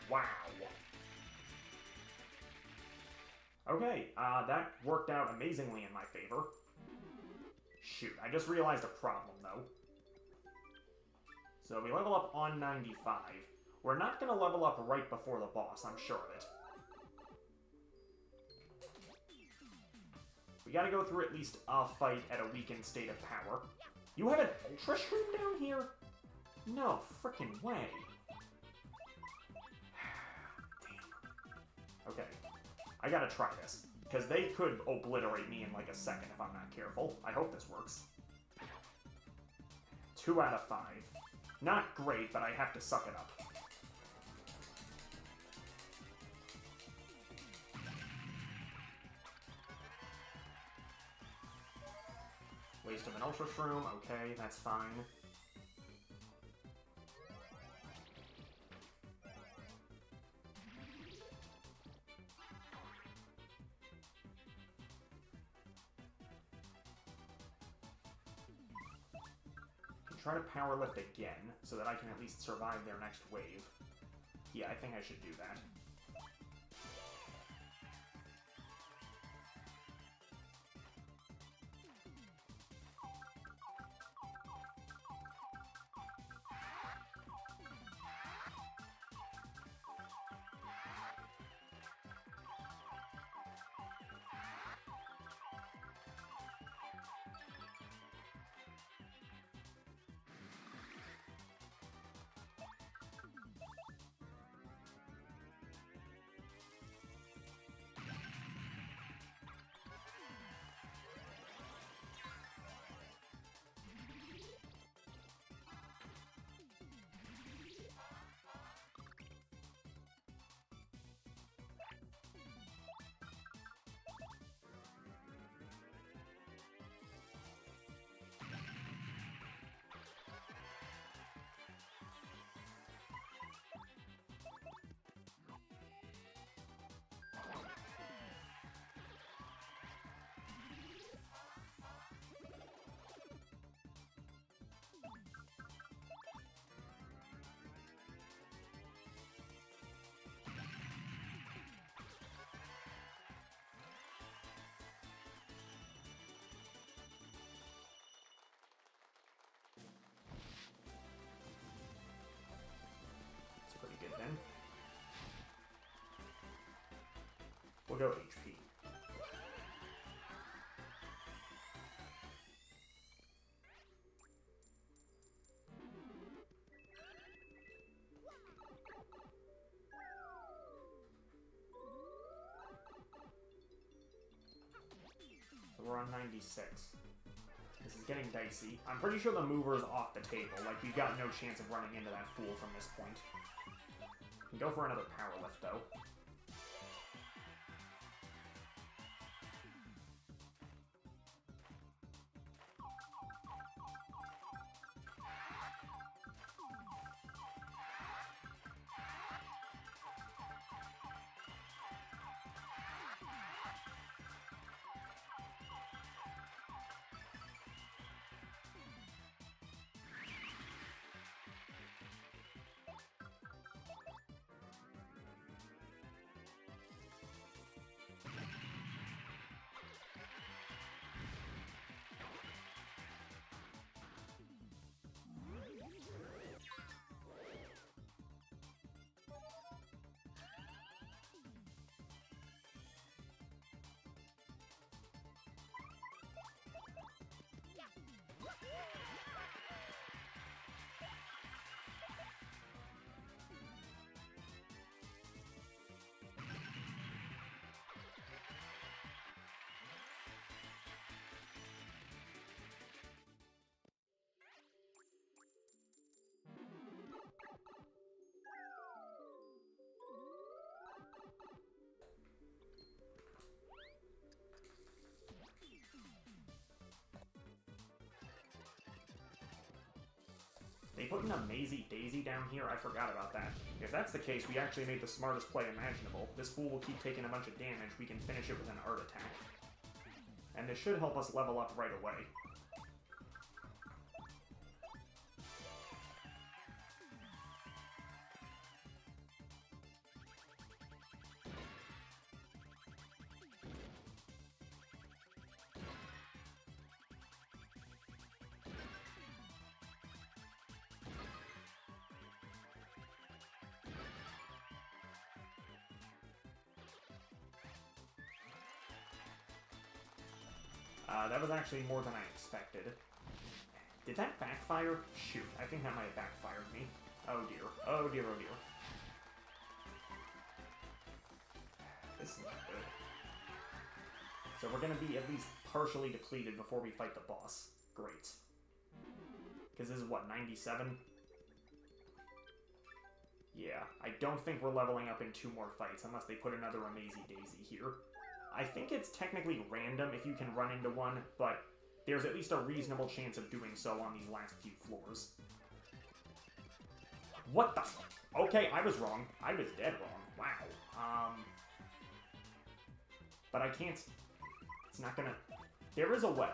Wow. Okay, that worked out amazingly in my favor. Shoot, I just realized a problem, though. So we level up on 95. We're not going to level up right before the boss, I'm sure of it. We gotta go through at least a fight at a weakened state of power. You have an Ultra Shroom down here? No frickin' way. Damn. Okay. I gotta try this. Because they could obliterate me in like a second if I'm not careful. I hope this works. 2 out of 5. Not great, but I have to suck it up. Waste of an Ultra Shroom, okay, that's fine. Try to power lift again, so that I can at least survive their next wave. Yeah, I think I should do that. Pretty good then. We'll go HP. So we're on 96. This is getting dicey. I'm pretty sure the mover's off the table. Like, we've got no chance of running into that fool from this point. Can go for another power lift, though. They put an Amazy Daisy down here? I forgot about that. If that's the case, we actually made the smartest play imaginable. This fool will keep taking a bunch of damage. We can finish it with an art attack. And this should help us level up right away. That was actually more than I expected. Did that backfire? Shoot, I think that might have backfired me. Oh dear. Oh dear, oh dear. This is not good. So we're gonna be at least partially depleted before we fight the boss. Great. Because this is what, 97? Yeah, I don't think we're leveling up in 2 more fights unless they put another Amazy Daisy here. I think it's technically random if you can run into one, but there's at least a reasonable chance of doing so on these last few floors. What the? Okay, I was wrong. I was dead wrong. Wow. But I can't... It's not gonna... There is a way.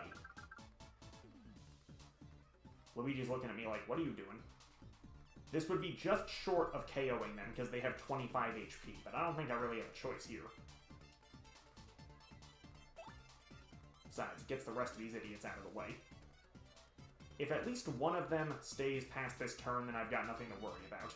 Luigi's looking at me like, what are you doing? This would be just short of KOing them, because they have 25 HP, but I don't think I really have a choice here. Besides, it gets the rest of these idiots out of the way. If at least one of them stays past this turn, then I've got nothing to worry about.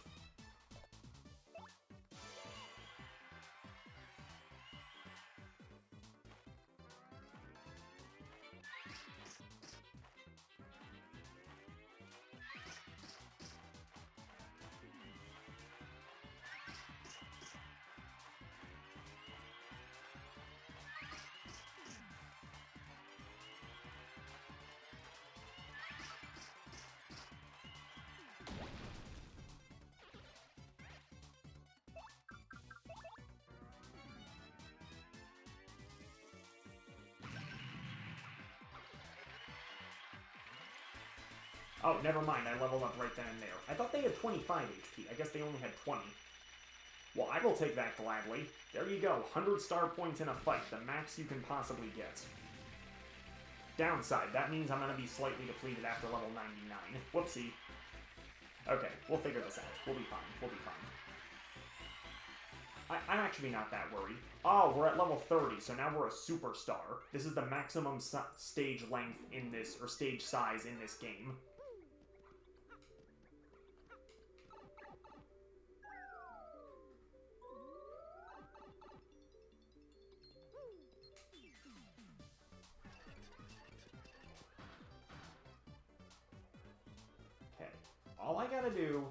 Oh, never mind, I leveled up right then and there. I thought they had 25 HP. I guess they only had 20. Well, I will take that gladly. There you go, 100 star points in a fight, the max you can possibly get. Downside, that means I'm going to be slightly depleted after level 99. Whoopsie. Okay, we'll figure this out. We'll be fine. We'll be fine. I'm actually not that worried. Oh, we're at level 30, so now we're a superstar. This is the maximum stage length in this, or stage size in this game. Okay, all I gotta do...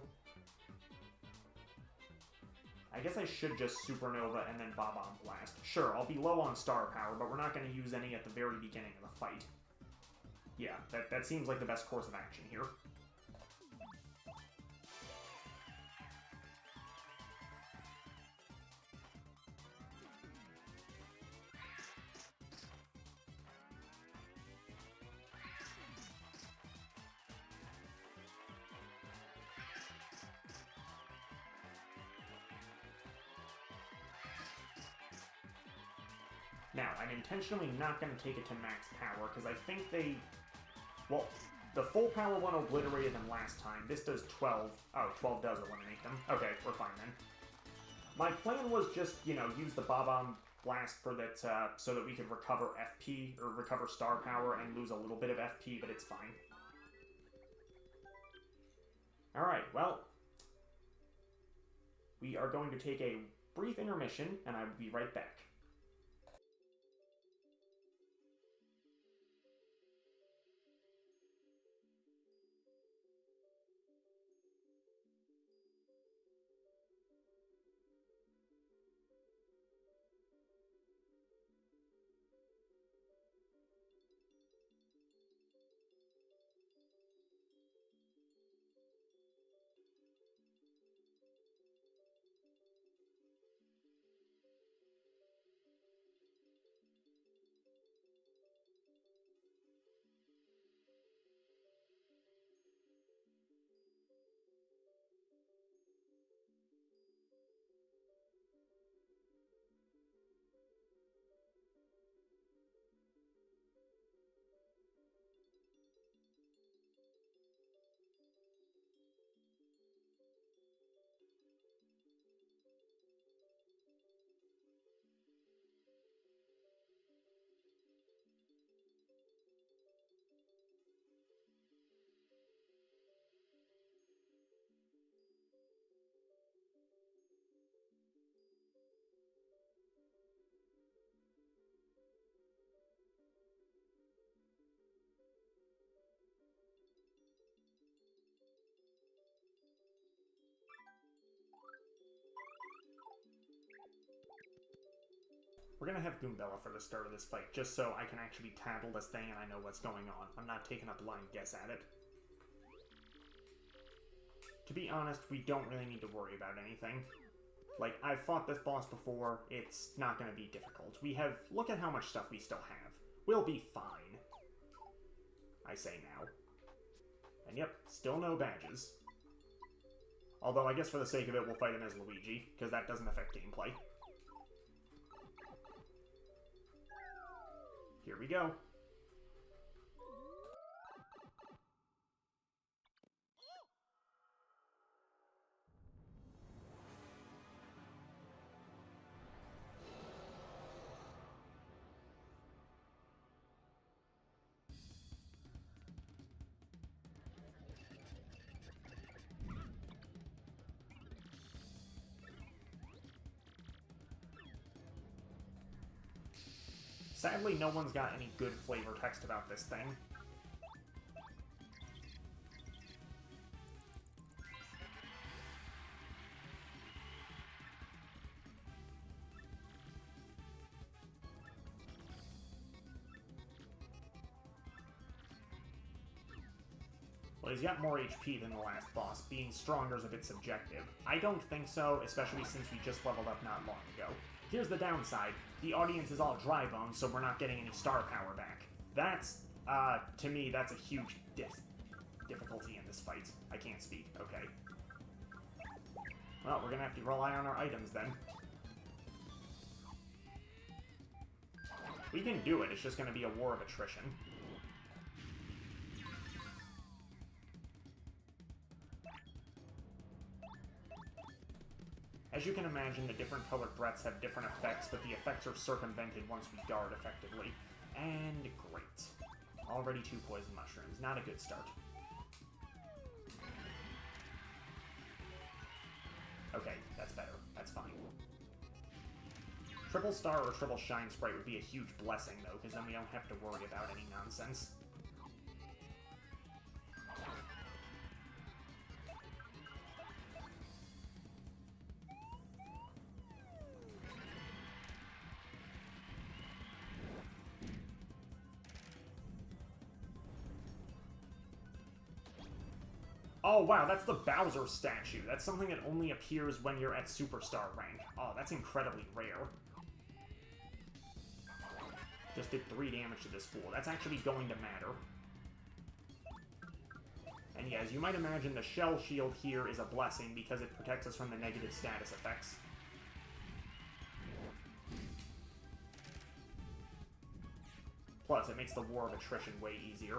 I guess I should just Supernova and then Bob-omb Blast. Sure, I'll be low on star power, but we're not going to use any at the very beginning of the fight. Yeah, that seems like the best course of action here. Now, I'm intentionally not going to take it to max power, because I think they... Well, the full power one obliterated them last time. This does 12. Oh, 12 does eliminate them. Okay, we're fine then. My plan was just, you know, use the Bob-omb Blast for that, so that we could recover FP, or recover star power, and lose a little bit of FP, but it's fine. Alright, well... We are going to take a brief intermission, and I will be right back. We're gonna have Goombella for the start of this fight, just so I can actually tattle this thing and I know what's going on. I'm not taking a blind guess at it. To be honest, we don't really need to worry about anything. Like, I've fought this boss before, it's not gonna be difficult. Look at how much stuff we still have. We'll be fine. I say now. And yep, still no badges. Although, I guess for the sake of it, we'll fight him as Luigi, because that doesn't affect gameplay. Here we go. Sadly, no one's got any good flavor text about this thing. Well, he's got more HP than the last boss. Being stronger is a bit subjective. I don't think so, especially since we just leveled up not long ago. Here's the downside. The audience is all dry bones, so we're not getting any star power back. That's, to me, that's a huge difficulty in this fight. I can't speak. Okay. Well, we're gonna have to rely on our items then. We can do it, it's just gonna be a war of attrition. As you can imagine, the different colored breaths have different effects, but the effects are circumvented once we dart effectively. And great. Already 2 poison mushrooms. Not a good start. Okay, that's better. That's fine. Triple star or triple shine sprite would be a huge blessing, though, because then we don't have to worry about any nonsense. Oh, wow, that's the Bowser statue. That's something that only appears when you're at Superstar rank. Oh, that's incredibly rare. Just did 3 damage to this fool. That's actually going to matter. And yeah, as you might imagine, the Shell Shield here is a blessing because it protects us from the negative status effects. Plus, it makes the War of Attrition way easier.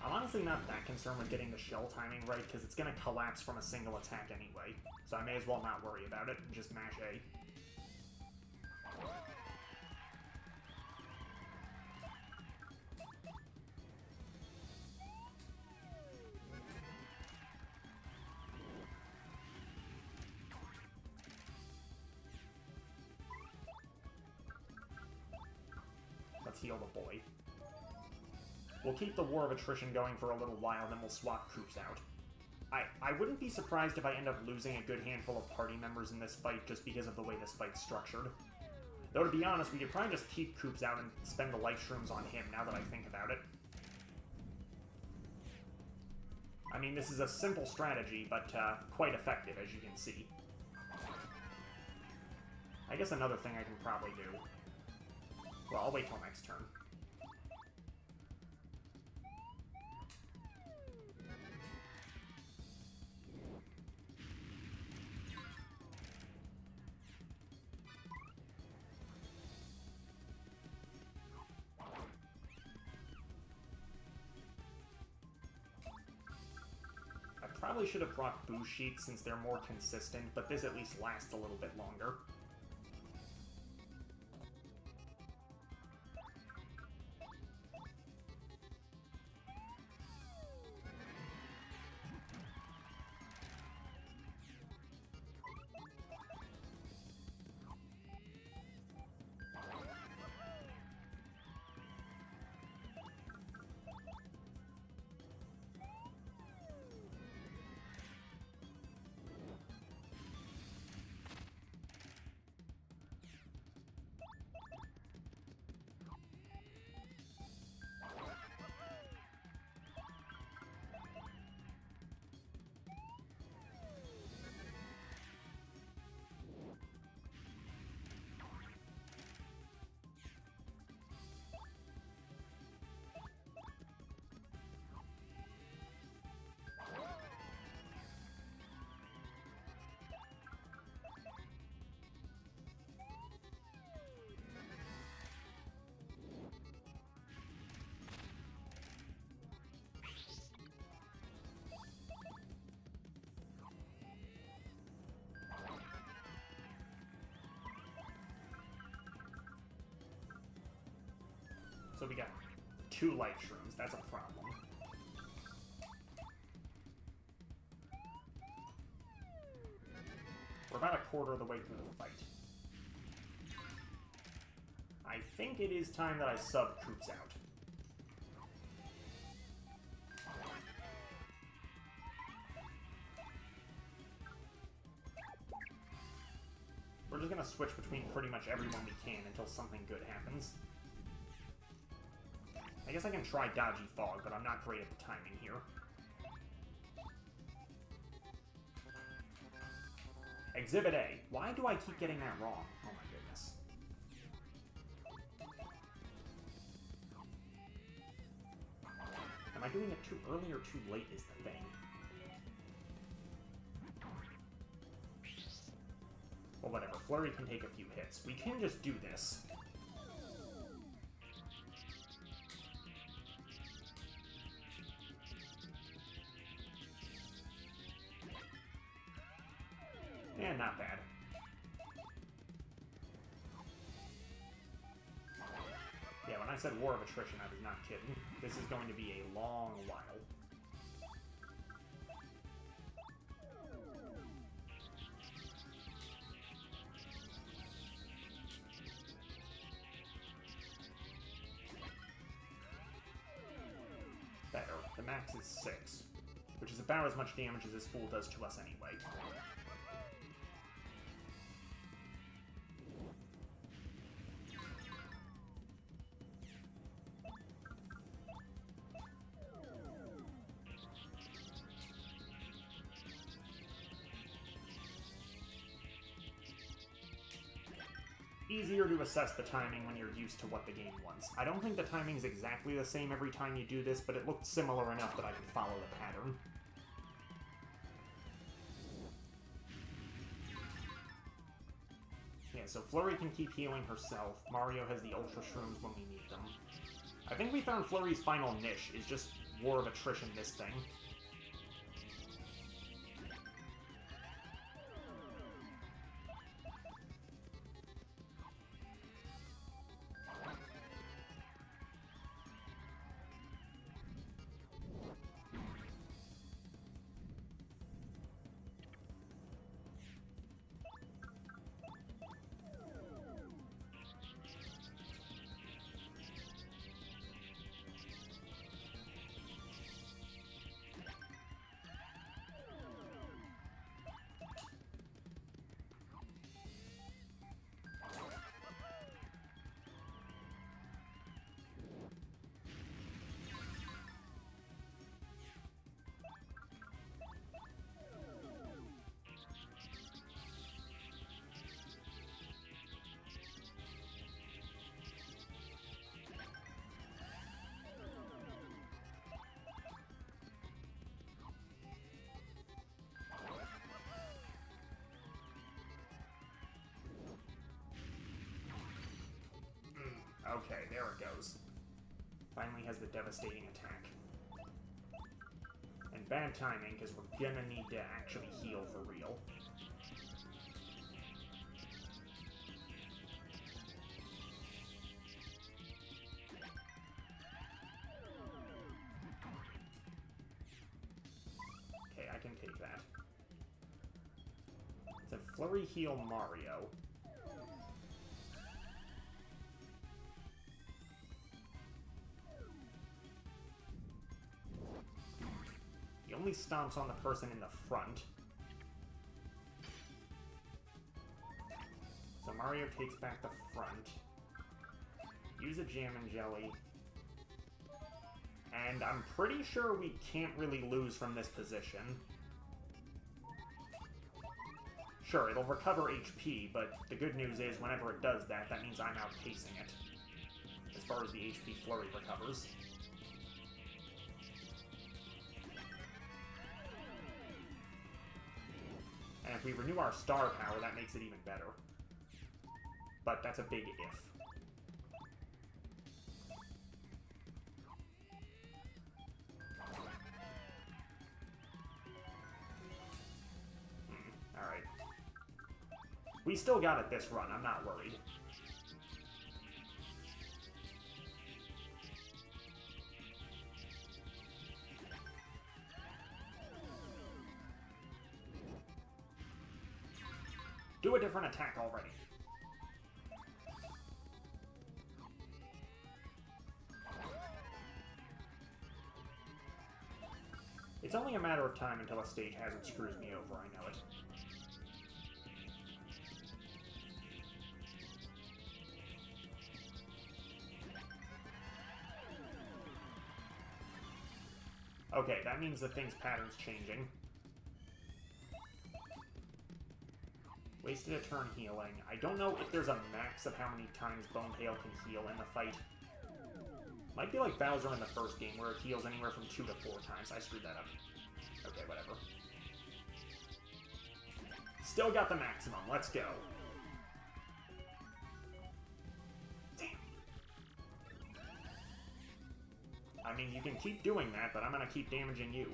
I'm honestly not that concerned with getting the shell timing right, because it's going to collapse from a single attack anyway, so I may as well not worry about it and just mash A. Let's heal the boy. We'll keep the War of Attrition going for a little while, then we'll swap Koops out. I wouldn't be surprised if I end up losing a good handful of party members in this fight just because of the way this fight's structured. Though, to be honest, we could probably just keep Koops out and spend the life shrooms on him, now that I think about it. I mean, this is a simple strategy, but quite effective, as you can see. I guess another thing I can probably do... Well, I'll wait till next turn. Probably should have brought boost sheets since they're more consistent, but this at least lasts a little bit longer. So we got 2 light shrooms. That's a problem. We're about a quarter of the way through the fight. I think it is time that I sub Koops out. We're just gonna switch between pretty much everyone we can until something good happens. I guess I can try Dodgy Fog, but I'm not great at the timing here. Exhibit A. Why do I keep getting that wrong? Oh my goodness. Am I doing it too early or too late is the thing. Well, whatever. Flurry can take a few hits. We can just do this. Yeah, not bad. Yeah, when I said War of Attrition, I was not kidding. This is going to be a long while. Better. The max is 6, which is about as much damage as this fool does to us anyway. Easier to assess the timing when you're used to what the game wants. I don't think the timing's exactly the same every time you do this, but it looked similar enough that I can follow the pattern. Yeah, so Flurry can keep healing herself. Mario has the Ultra Shrooms when we need them. I think we found Flurry's final niche, is just War of Attrition this thing. Okay, there it goes. Finally has the devastating attack. And bad timing, because we're gonna need to actually heal for real. Okay, I can take that. It's a Flurry heal Mario. He only stomps on the person in the front. So Mario takes back the front. Use a Jam and Jelly. And I'm pretty sure we can't really lose from this position. Sure, it'll recover HP, but the good news is whenever it does that, that means I'm outpacing it. As far as the HP Flurry recovers. And if we renew our star power, that makes it even better. But that's a big if. Alright. We still got it this run, I'm not worried. a different attack already. It's only a matter of time until a stage hazard screws me over, I know it. Okay, that means the thing's pattern's changing. Wasted a turn healing. I don't know if there's a max of how many times Bonetail can heal in the fight. Might be like Bowser in the first game, where it heals anywhere from 2 to 4 times. I screwed that up. Okay, whatever. Still got the maximum. Let's go. Damn. I mean, you can keep doing that, but I'm gonna keep damaging you.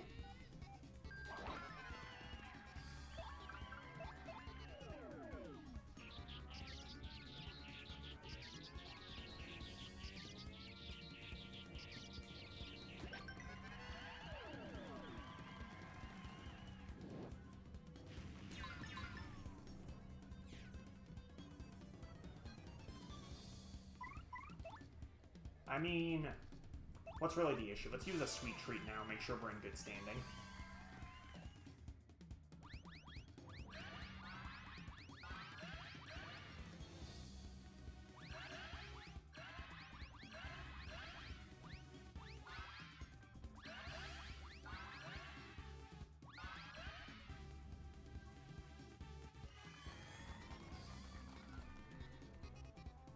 I mean, what's really the issue? Let's use a sweet treat now, make sure we're in good standing.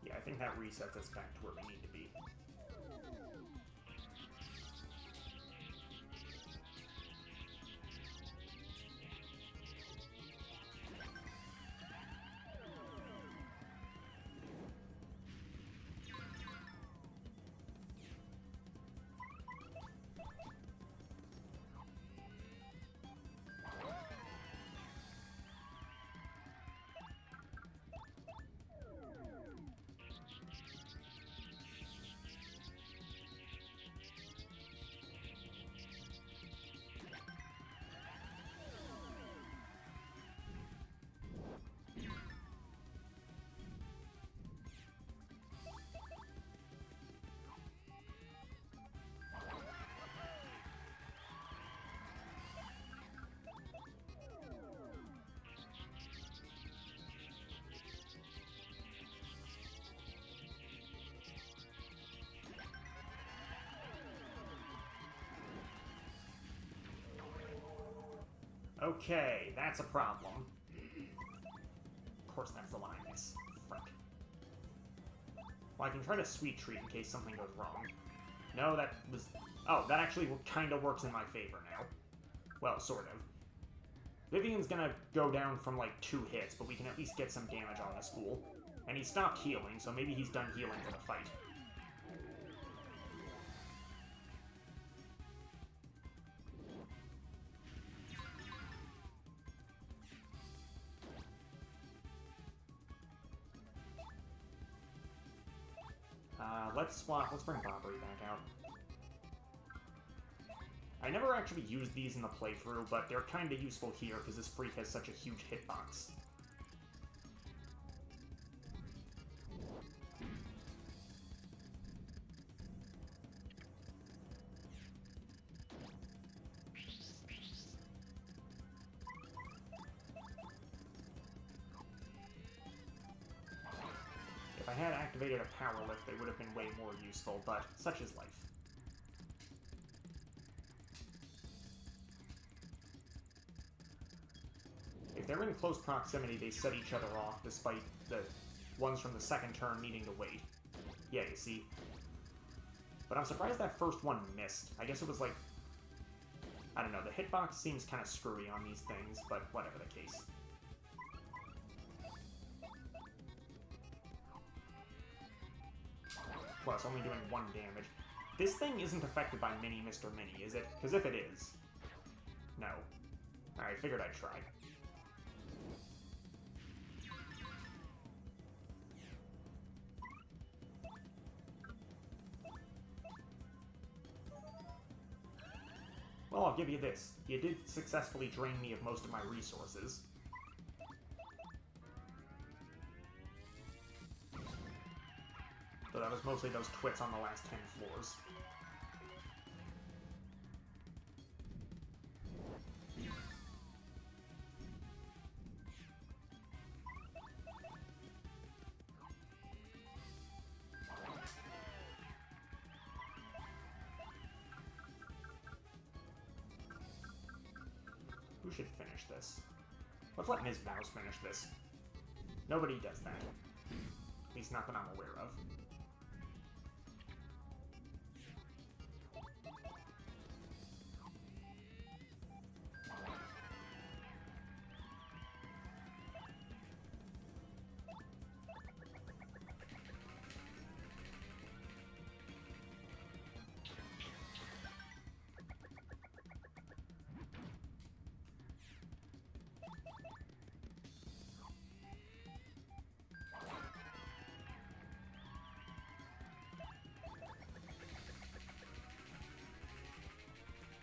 Yeah, I think that resets us back to where we need to be. Okay, that's a problem. Of course that's the one I miss. Frick. Well, I can try to sweet treat in case something goes wrong. No, that was... Oh, that actually kind of works in my favor now. Well, sort of. Vivian's gonna go down from like 2 hits, but we can at least get some damage on this fool. And he stopped healing, so maybe he's done healing for the fight. Let's swap. Let's bring Bobbery back out. I never actually used these in the playthrough, but they're kind of useful here because this freak has such a huge hitbox. If I had activated a power lift, they would have been way more useful, but such is life. If they're in close proximity, they set each other off, despite the ones from the second turn needing to wait. Yeah, you see? But I'm surprised that first one missed. I guess it was like... I don't know, the hitbox seems kind of screwy on these things, but whatever the case. Plus, only doing 1 damage. This thing isn't affected by Mini Mr. Mini, is it? Because if it is... No. Alright, figured I'd try. Well, I'll give you this. You did successfully drain me of most of my resources. but that was mostly those twits on the last 10 floors. Who should finish this? Let's let Ms. Mouse finish this. Nobody does that. At least not that I'm aware of.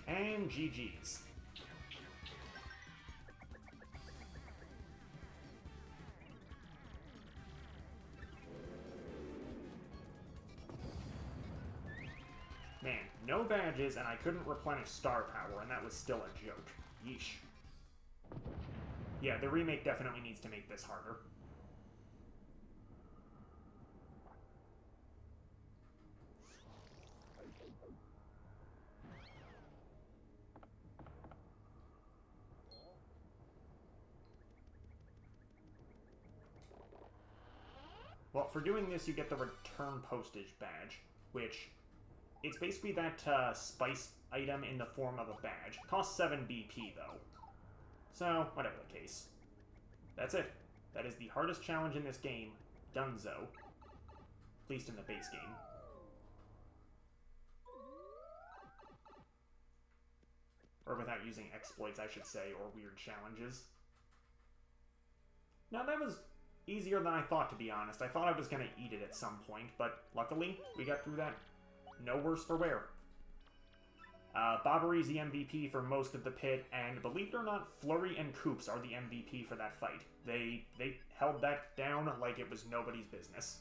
And GG's. Man, no badges and I couldn't replenish star power, and that was still a joke. Yeesh. Yeah, the remake definitely needs to make this harder. Well, for doing this, you get the return postage badge, which, it's basically that spice item in the form of a badge. Costs 7 BP, though. So, whatever the case. That's it. That is the hardest challenge in this game, donezo. At least in the base game. Or without using exploits, I should say, or weird challenges. Now, that was easier than I thought, to be honest. I thought I was going to eat it at some point, but luckily, we got through that no worse for wear. Bobbery's the MVP for most of the pit, and believe it or not, Flurry and Koops are the MVP for that fight. They held that down like it was nobody's business.